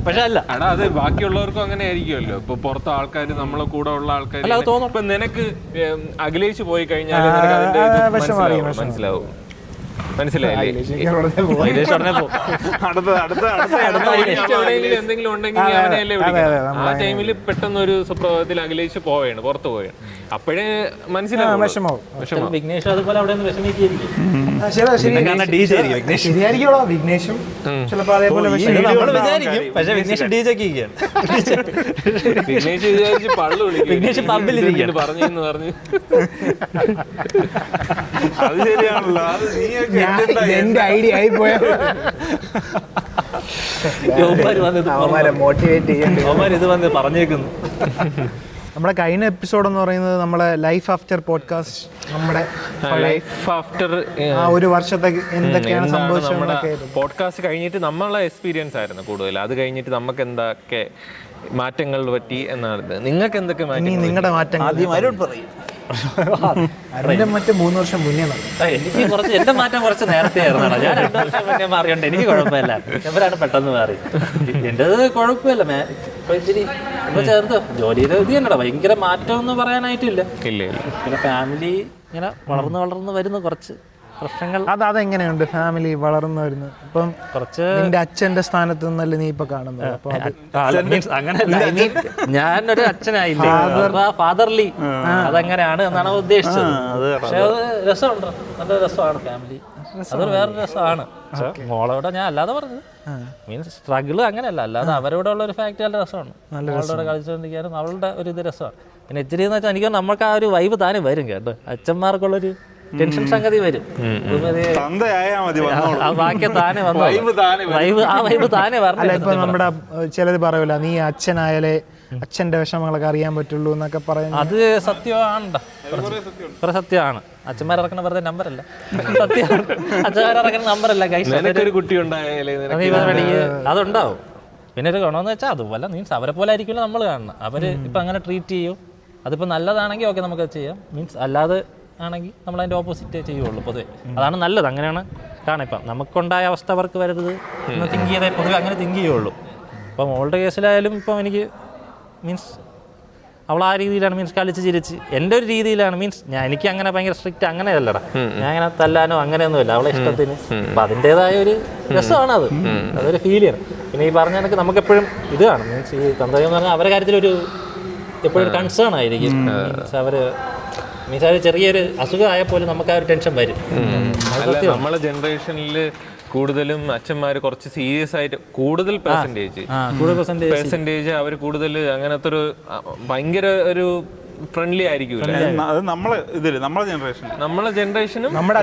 പക്ഷെ അല്ല, എടാ അത് ബാക്കിയുള്ളവർക്കും അങ്ങനെ ആയിരിക്കുമല്ലോ. ഇപ്പൊ പുറത്തെ ആൾക്കാർ, നമ്മളെ കൂടെ ഉള്ള ആൾക്കാർ, ഇപ്പൊ നിനക്ക് അഖിലേഷ് പോയി കഴിഞ്ഞാൽ മനസ്സിലാവും. മനസ്സിലായില്ലേ? എവിടെയെങ്കിലും എന്തെങ്കിലും ഉണ്ടെങ്കിൽ അവനെയല്ലേ വിളിക്കണം. ആ ടൈമിൽ പെട്ടെന്ന് ഒരു സുപ്രഭാതത്തിൽ അഖിലേഷ് പോവുകയാണ്, പുറത്ത് പോവുകയാണ്. അപ്പോഴേ മനസ്സിലാവും വിഷമം. വിഘ്നേഷ് അതുപോലെ അവിടെ നിന്ന് വിഷമിച്ചിരിക്കും. ശരിയായിരിക്കുമോ വിഘ്നേഷും ചിലപ്പോ അതേപോലെ വിചാരിക്കും. പക്ഷെ വിഘ്നേഷ് ഡിജെയാണ്. വിഘ്നേഷ് വിചാരിച്ച് പള്ളു വിളിക്കും, വിഘ്നേഷ് പബ്ബിലിരിക്കും പറഞ്ഞെന്ന് പറഞ്ഞ്. അത് ശരിയാണല്ലോ, അത് നീയൊക്കെ എന്റെ ഐഡിയ ആയി പോയത്. മോട്ടിവേറ്റ് ചെയ്യാൻ ഇത് വന്ന് പറഞ്ഞേക്കുന്നു. നമ്മുടെ കഴിഞ്ഞ എപ്പിസോഡ് എന്ന് പറയുന്നത് നമ്മളെ ലൈഫ് ആഫ്റ്റർ പോഡ്കാസ്റ്റ്, നമ്മുടെ ലൈഫ് ആഫ്റ്റർ ആ ഒരു വർഷത്തെ എന്തൊക്കെയാണ് സംഭവിച്ചത്. പോഡ്കാസ്റ്റ് കഴിഞ്ഞിട്ട് നമ്മളെ എക്സ്പീരിയൻസ് ആയിരുന്നു കൂടുതൽ. അത് കഴിഞ്ഞിട്ട് നമുക്ക് എന്തൊക്കെ മാറ്റങ്ങൾ പറ്റി എന്നാണ്. നിങ്ങൾക്ക് എന്തൊക്കെ മാറ്റങ്ങൾ? നിങ്ങളുടെ മാറ്റങ്ങൾ അതിന്റെ മറ്റേ 3 വർഷം മുന്നേ എനിക്ക് കുറച്ച് എന്റെ മാറ്റം കുറച്ച് നേരത്തെ ആയിരുന്നാണ്. ഞാൻ 2 വർഷം മുന്നേ മാറിയോണ്ട് എനിക്ക് കുഴപ്പമില്ല. ഇവരാണ് പെട്ടെന്ന് മാറി. എന്റേത് കുഴപ്പമില്ല. ഇച്ചിരി ഇപ്പൊ ചേർത്ത് ജോലിയുടെ ഇത് തന്നെടാ, ഭയങ്കര മാറ്റം എന്ന് പറയാനായിട്ടില്ല. പിന്നെ ഫാമിലി ഇങ്ങനെ വളർന്ന് വരുന്നു, കുറച്ച് പ്രശ്നങ്ങൾ. അതെങ്ങനെയുണ്ട് ഫാമിലി വളർന്നു വരുന്നത്? ഇപ്പം കുറച്ച് നിന്റെ അച്ഛന്റെ സ്ഥാനത്ത് നിന്നല്ലേ നീ ഇപ്പൊ കാണുന്നത്. അപ്പൊ അങ്ങനെയല്ല, ഞാനൊരു അച്ഛനായില്ലേ, ഫാദർലി അതെങ്ങനെയാണ് എന്നാണ് ഉദ്ദേശിച്ചത്. പക്ഷെ അത് രസമുണ്ട്, നല്ല രസമാണ് ഫാമിലി. അതൊരു വേറൊരു രസമാണ്. മോളോടെ ഞാൻ അല്ലാതെ പറഞ്ഞത് മീൻസ് സ്ട്രഗിൾ അങ്ങനെയല്ല, അല്ലാതെ അവരോട് ഉള്ള ഒരു ഫാക്ട് നല്ല രസമാണ്. മോളോടെ കളിച്ചുകൊണ്ടിരിക്കാനും അവളുടെ ഒരു ഇത് രസമാണ്. പിന്നെ ഇച്ചിരി എന്ന് വെച്ചാൽ എനിക്ക് നമുക്ക് ആ ഒരു വൈബ് താനും വരും കേട്ടോ. അച്ഛന്മാർക്കുള്ളൊരു ടെൻഷൻ സംഗതി വരും. ബാക്കി താനെ വന്നു വൈബ്, ആ വൈബ് താനെ പറഞ്ഞു. ഇപ്പൊ നമ്മുടെ ചിലത് പറയൂല, നീ അച്ഛനായാലേ അച്ഛന്റെ വിഷമങ്ങളൊക്കെ അറിയാൻ പറ്റുള്ളൂ എന്നൊക്കെ പറയുന്നത്. അത് സത്യമാണോ? കുറെ സത്യമാണ്. അച്ഛന്മാരിറക്കുന്ന വെറുതെ നമ്പറല്ല, സത്യമാണ്. അച്ഛന്മാരിറക്കുന്ന നമ്പറല്ല. അതുണ്ടാവും. പിന്നെ ഒരു ഗുണമെന്ന് വെച്ചാൽ അതുപോലെ മീൻസ് അവരെ പോലെ ആയിരിക്കുമല്ലോ നമ്മൾ കാണണം. അവര് ഇപ്പൊ അങ്ങനെ ട്രീറ്റ് ചെയ്യും. അതിപ്പോ നല്ലതാണെങ്കിൽ ഓക്കെ നമുക്ക് ചെയ്യാം. മീൻസ് അല്ലാതെ ആണെങ്കിൽ നമ്മൾ അതിന്റെ ഓപ്പോസിറ്റ് ചെയ്യുള്ളൂ പൊതുവെ. അതാണ് നല്ലത്. അങ്ങനെയാണ് കാണാം. ഇപ്പം നമുക്കുണ്ടായ അവസ്ഥ അവർക്ക് വരരുത് എന്ന് തിങ്ക് ചെയ്തേ പൊതുവെ അങ്ങനെ തിങ്ക് ചെയ്യുള്ളൂ. ഇപ്പം മോളുടെ കേസിലായാലും ഇപ്പം എനിക്ക് മീൻസ് അവൾ ആ രീതിയിലാണ് മീൻസ് കളിച്ച് ചിരിച്ച് എൻ്റെ ഒരു രീതിയിലാണ്. മീൻസ് എനിക്ക് അങ്ങനെ ഭയങ്കര സ്ട്രിക്റ്റ് അങ്ങനെയല്ലടാ. ഞാൻ അങ്ങനെ തല്ലാനോ അങ്ങനെയൊന്നുമില്ല, അവളെ ഇഷ്ടത്തിന്. അപ്പം അതിൻ്റെതായ ഒരു രസമാണ് അത്, അതൊരു ഫീൽ ചെയ്യണം. പിന്നെ ഈ പറഞ്ഞ കണക്ക് നമുക്കെപ്പോഴും ഇത് കാണും. മീൻസ് ഈ തന്തയും എന്ന് പറഞ്ഞാൽ അവരുടെ കാര്യത്തിലൊരു എപ്പോഴും കൺസേൺ ആയിരിക്കും. മീൻസ് അവർ ചെറിയൊരു അസുഖമായ പോലെ നമുക്ക് ആ ഒരു ടെൻഷൻ വരും. നമ്മളെ ജനറേഷനിൽ കൂടുതലും അച്ഛന്മാർ കുറച്ച് സീരിയസ് ആയിട്ട് കൂടുതൽ പെർസെന്റേജ് അവർ കൂടുതൽ അങ്ങനത്തെ ഒരു ഭയങ്കര ഒരു ഫ്രണ്ട്ലി ആയിരിക്കും. അത് നമ്മളെ ജനറേഷനും നമ്മുടെ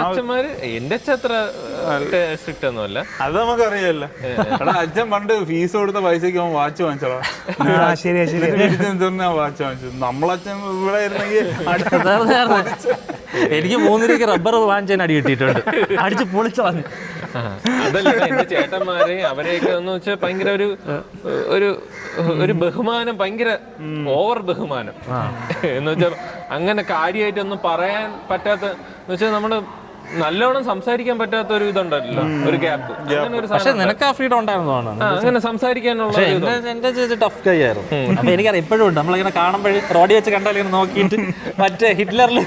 അച്ഛന്മാര് എന്റെ അച്ഛൻ അത്ര സ്ട്രിക്റ്റ് ഒന്നുമല്ല. അത് നമുക്കറിയാമല്ലോ. അച്ഛൻ പണ്ട് ഫീസ് കൊടുത്ത പൈസക്ക് അവൻ വാച്ച് വാങ്ങിച്ചോളാം. വാച്ച് വാങ്ങിച്ചു. നമ്മളച്ഛൻ ഇവിടെ ആയിരുന്നെങ്കിൽ എനിക്ക് 3 രൂപയ്ക്ക് റബ്ബർ വാങ്ങിച്ചതിന് അടി കിട്ടിയിട്ടുണ്ട്, അടിച്ച് പൊളിച്ചു വന്നു. അതല്ല എന്റെ ചേട്ടന്മാരെ അവരെയൊക്കെ എന്ന് വെച്ചാൽ ഭയങ്കര ഒരു ബഹുമാനം, ഭയങ്കര ഓവർ ബഹുമാനം എന്ന് വെച്ചാൽ അങ്ങനെ കാര്യമായിട്ടൊന്നും പറയാൻ പറ്റാത്ത എന്ന് വെച്ചാൽ നമ്മള് നല്ലോണം സംസാരിക്കാൻ പറ്റാത്ത ഒരു ഇതുണ്ടല്ലോ, ഒരു ഗ്യാപ്പ്. പക്ഷെ നിനക്ക് ആ ഫ്രീഡം ഉണ്ടായിരുന്നു. അങ്ങനെ സംസാരിക്കാനുള്ള എന്റെ ചേച്ചി ടഫ് കൈ ആയിരുന്നു. അപ്പൊ എനിക്കറിയാം ഇപ്പോഴും ഉണ്ട്. നമ്മളിങ്ങനെ കാണുമ്പോഴേ റോഡിൽ വെച്ച് കണ്ടാൽ ഇങ്ങനെ നോക്കിയിട്ട് മറ്റേ ഹിറ്റ്ലറിൽ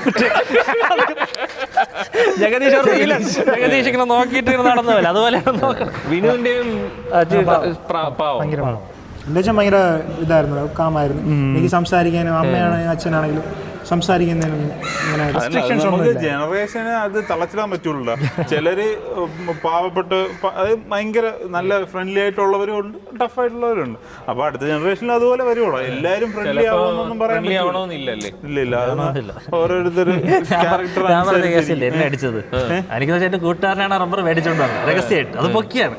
ജഗദീഷ് ഇങ്ങനെ നോക്കിയിട്ട് നടന്നു പോലെ അതുപോലെയാണ് നോക്കണം. വിനുവിന്റെയും എൻ്റെ അച്ഛൻ ഭയങ്കര ഇതായിരുന്നു, കാമായിരുന്നു. എനിക്ക് സംസാരിക്കാനും അമ്മയാണെങ്കിലും അച്ഛനാണെങ്കിലും സംസാരിക്കുന്നതിനൊന്നും ഇങ്ങനെ റെസ്ട്രിക്ഷൻസ് ഒന്നും ഇല്ല. ജനറേഷന് അത് തളച്ചിടാൻ പറ്റുള്ളൂ. ചിലര് പാവപ്പെട്ട് അത് ഭയങ്കര നല്ല ഫ്രണ്ട്ലി ആയിട്ടുള്ളവരും ഉണ്ട്, ടഫ് ആയിട്ടുള്ളവരുണ്ട്. അപ്പൊ അടുത്ത ജനറേഷനിൽ അതുപോലെ വരുവുള്ളൂ. എല്ലാരും ഫ്രണ്ട്ലി ആവണമെന്നൊന്നും പറയാൻ ഇല്ല. ഓരോരുത്തർ എന്നെ അടിച്ചത് എനിക്ക് എന്റെ കൂട്ടുകാരനാണ് റബ്ബർ മേടിച്ചോണ്ട് വന്നത് രഹസ്യമായിട്ട്. അത് പൊക്കിയാണ്.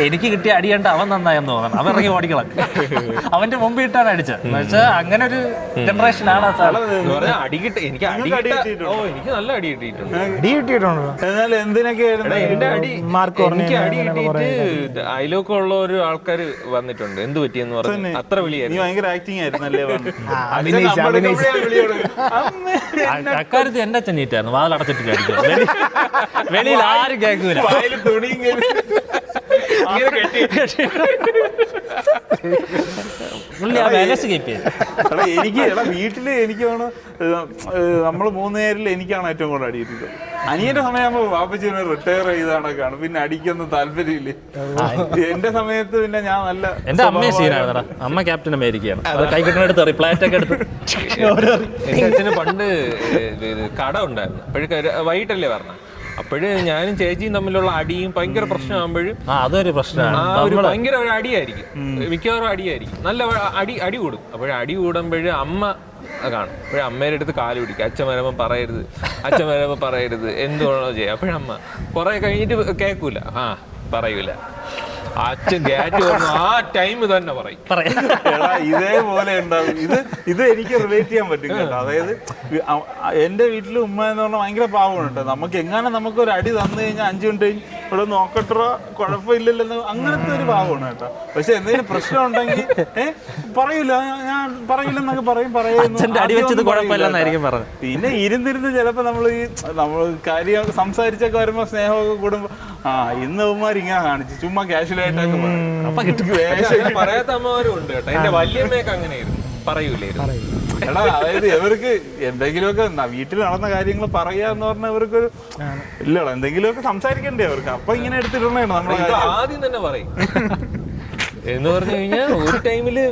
എനിക്ക് കിട്ടിയ അടിയണ്ട് അവൻ നന്നായെന്ന് തോന്നണം. അവൻ ഇറങ്ങി ഓടിക്കണം. അവന്റെ മുമ്പ് ഇട്ടാണ് അടിച്ചത്. എന്ന് വെച്ചാൽ അങ്ങനെ ഒരു ജനറേഷനാണ്. എന്ന് പറഞ്ഞാൽ അടി കിട്ടി എനിക്ക് എനിക്ക് നല്ല അടി കിട്ടിയിട്ടുണ്ട്. അടി കിട്ടിയിട്ടുണ്ടോ? എന്നാൽ എന്തിനൊക്കെ എന്റെ അടി മാർക്ക് എനിക്ക് അടി കിട്ടിയിട്ട് അയലൊക്കെ ഉള്ള ഒരു ആൾക്കാർ വന്നിട്ടുണ്ട്. എന്ത് പറ്റിയെന്ന് പറഞ്ഞു അത്ര നീ വിളിയായിരുന്നു. ഭയങ്കര ആക്ടിങ് ആയിരുന്നല്ലേ? അക്കാര്യത്തിൽ എന്റെ അച്ഛൻ നീറ്റായിരുന്നു, വാതിൽ അടച്ചിട്ടില്ല അടിക്കും. വെളിയിൽ ആരും കേൾക്കൂല. എനിക്ക് വീട്ടില് എനിക്ക് നമ്മള് 3 പേരിൽ എനിക്കാണ് ഏറ്റവും കൂടുതൽ അടി കിട്ടിയത്. അനിയന്റെ സമയമാകുമ്പോ വാപ്പച്ചി റിട്ടയർ ചെയ്താണൊക്കെയാണ്, പിന്നെ അടിക്കൊന്നും താല്പര്യമില്ല. എന്റെ സമയത്ത് പിന്നെ ഞാൻ നല്ല എന്റെ അമ്മയെ സീനായിരുന്നടാ. അമ്മ ക്യാപ്റ്റൻ അമേരിക്കയാണ്, അത് കൈക്കിട്ടെടുത്ത് റിപ്ലൈറ്റ് ഒക്കെ എടുത്ത്. എന്റെ അച്ഛന് പണ്ട് കട ഉണ്ടായിരുന്നു. അപ്പോഴേക്ക് വൈകിട്ടല്ലേ പറഞ്ഞ, അപ്പോഴ് ഞാനും ചേച്ചിയും തമ്മിലുള്ള അടിയും ഭയങ്കര പ്രശ്നമാകുമ്പോഴും അതൊരു പ്രശ്നമാണ്. ഭയങ്കര ഒരു അടിയായിരിക്കും, മിക്കവാറും അടിയായിരിക്കും, നല്ല അടി കൂടും. അടി കൂടുമ്പോഴും അമ്മ കാണും. അപ്പോഴും അമ്മേടെ അടുത്ത് കാല് പിടിക്കും, അച്ഛൻ വരുമ്പോൾ പറയരുത്, അച്ഛൻ വരുമ്പോൾ പറയരുത്, എന്തുകൊണ്ടോ ചെയ്യാം. അപ്പോഴമ്മ കുറെ കഴിഞ്ഞിട്ട് കേൾക്കൂല, പറയൂല. അച്ഛൻ ഗാറ്റ് വന്നു ആ ടൈം തന്നെ പറയും. ഇതേപോലെ ഉണ്ടാവും. ഇത് എനിക്ക് റിലേറ്റ് ചെയ്യാൻ പറ്റും കേട്ടോ. അതായത് എന്റെ വീട്ടില് ഉമ്മ എന്ന് പറഞ്ഞാൽ ഭയങ്കര പാവമാണ് കേട്ടോ. നമുക്ക് എങ്ങനെ നമുക്കൊരു അടി തന്നു കഴിഞ്ഞാൽ 5 മിനിറ്റ് കഴിഞ്ഞ് ഇവിടെ നോക്കട്ടോ കുഴപ്പമില്ലല്ലോ, അങ്ങനത്തെ ഒരു പാവമാണ് കേട്ടോ. പക്ഷെ എന്തെങ്കിലും പ്രശ്നം ഉണ്ടെങ്കിൽ പറയൂല, ഞാൻ പറയില്ലെന്നൊക്കെ പറയുന്നു. അടി വെച്ചത് കുഴപ്പമില്ലെന്നായിരിക്കും പറഞ്ഞത്. പിന്നെ ഇരുന്നിരുന്ന് ചിലപ്പോ നമ്മൾ കാര്യം സംസാരിച്ചൊക്കെ വരുമ്പോ സ്നേഹമൊക്കെ കൂടുമ്പോ ഇന്ന് ഉമ്മാർ ഇങ്ങനെ കാണിച്ചു ചുമ്മാ കാഷ്വലായിട്ടൊക്കെ പറയാത്ത അമ്മമാരും ഉണ്ട് കേട്ടോ. എന്റെ വല്യമ്മയൊക്കെ അങ്ങനെയായിരുന്നു, പറയൂലായിരുന്നു. എടാ അതായത് ഇവർക്ക് എന്തെങ്കിലുമൊക്കെ വീട്ടിൽ നടന്ന കാര്യങ്ങൾ പറയാന്ന് പറഞ്ഞാൽ ഇവർക്കൊരു ഇല്ലടാ, എന്തെങ്കിലുമൊക്കെ സംസാരിക്കണ്ടേ അവർക്ക്. അപ്പൊ ഇങ്ങനെ എടുത്തിട്ടുണ്ടാണ് നമ്മൾ ആദ്യം തന്നെ പറയും. എന്ന് പറഞ്ഞു കഴിഞ്ഞാൽ ഒരു ടൈമില്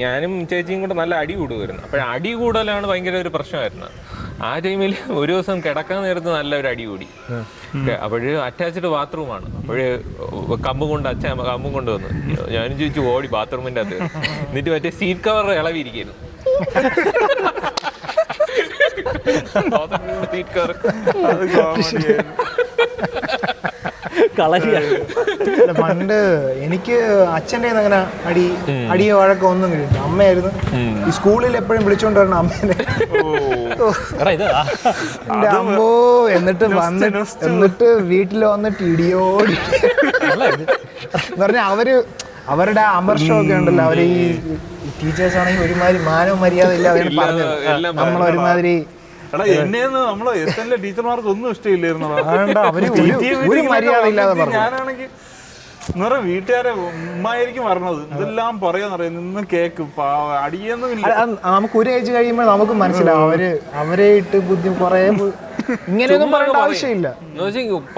ഞാനും ചേച്ചിയും കൂടെ നല്ല അടി കൂടുമായിരുന്നു. അപ്പോഴ അടി കൂടലാണ് ഭയങ്കര ഒരു പ്രശ്നമായിരുന്നു. ആ ടൈമിൽ ഒരു ദിവസം കിടക്കാൻ നേരത്ത് നല്ലൊരു അടി കൂടി. അപ്പോഴ് അറ്റാച്ച്ഡ് ബാത്റൂമാണ്. അപ്പോഴ് കമ്പും കൊണ്ട് വന്നു. ഞാനും ചോദിച്ചു ഓടി ബാത്റൂമിന്റെ അകത്ത്. എന്നിട്ട് മറ്റേ സീറ്റ് കവർ ഇളവിയിരിക്കുന്നു. സീറ്റ് കവർ പണ്ട് എനിക്ക് അച്ഛൻ്റെ അങ്ങനെ അടിയോ വഴക്കോ ഒന്നും കിട്ടില്ല. അമ്മയായിരുന്നു ഈ സ്കൂളിൽ എപ്പോഴും വിളിച്ചോണ്ട് വരണം അമ്മേനെ. എന്റെ അമ്മോ, എന്നിട്ട് വീട്ടിൽ വന്നിട്ട് ഇടിയോടി എന്ന് പറഞ്ഞാൽ അവരുടെ അമർഷം ഒക്കെ ഉണ്ടല്ലോ. അവര് ഈ ടീച്ചേഴ്സ് ആണെങ്കിൽ ഒരുമാതിരി മാനവും മര്യാദ ഇല്ല പറഞ്ഞത്. നമ്മളൊരുമാതിരി എന്നെയൊന്നും നമ്മളെ എസ്എൻലെ ടീച്ചർമാർക്ക് ഒന്നും ഇഷ്ടമില്ലായിരുന്നു. മര്യാദ ഇല്ലാതെ ഞാനാണെങ്കിൽ വീട്ടുകാരെ ഉമ്മായിരിക്കും പറഞ്ഞത് ഇതെല്ലാം പറയാന്നറിയാം, നിന്ന് കേക്ക് അടിയൊന്നും ഇല്ല. നമുക്ക് ഒരു ഏജ് കഴിയുമ്പോൾ നമുക്ക് മനസ്സിലാവും അവരെ ഇട്ട് ബുദ്ധി കുറെ ഇങ്ങനെയൊന്നും പറയേണ്ട ആവശ്യമില്ല.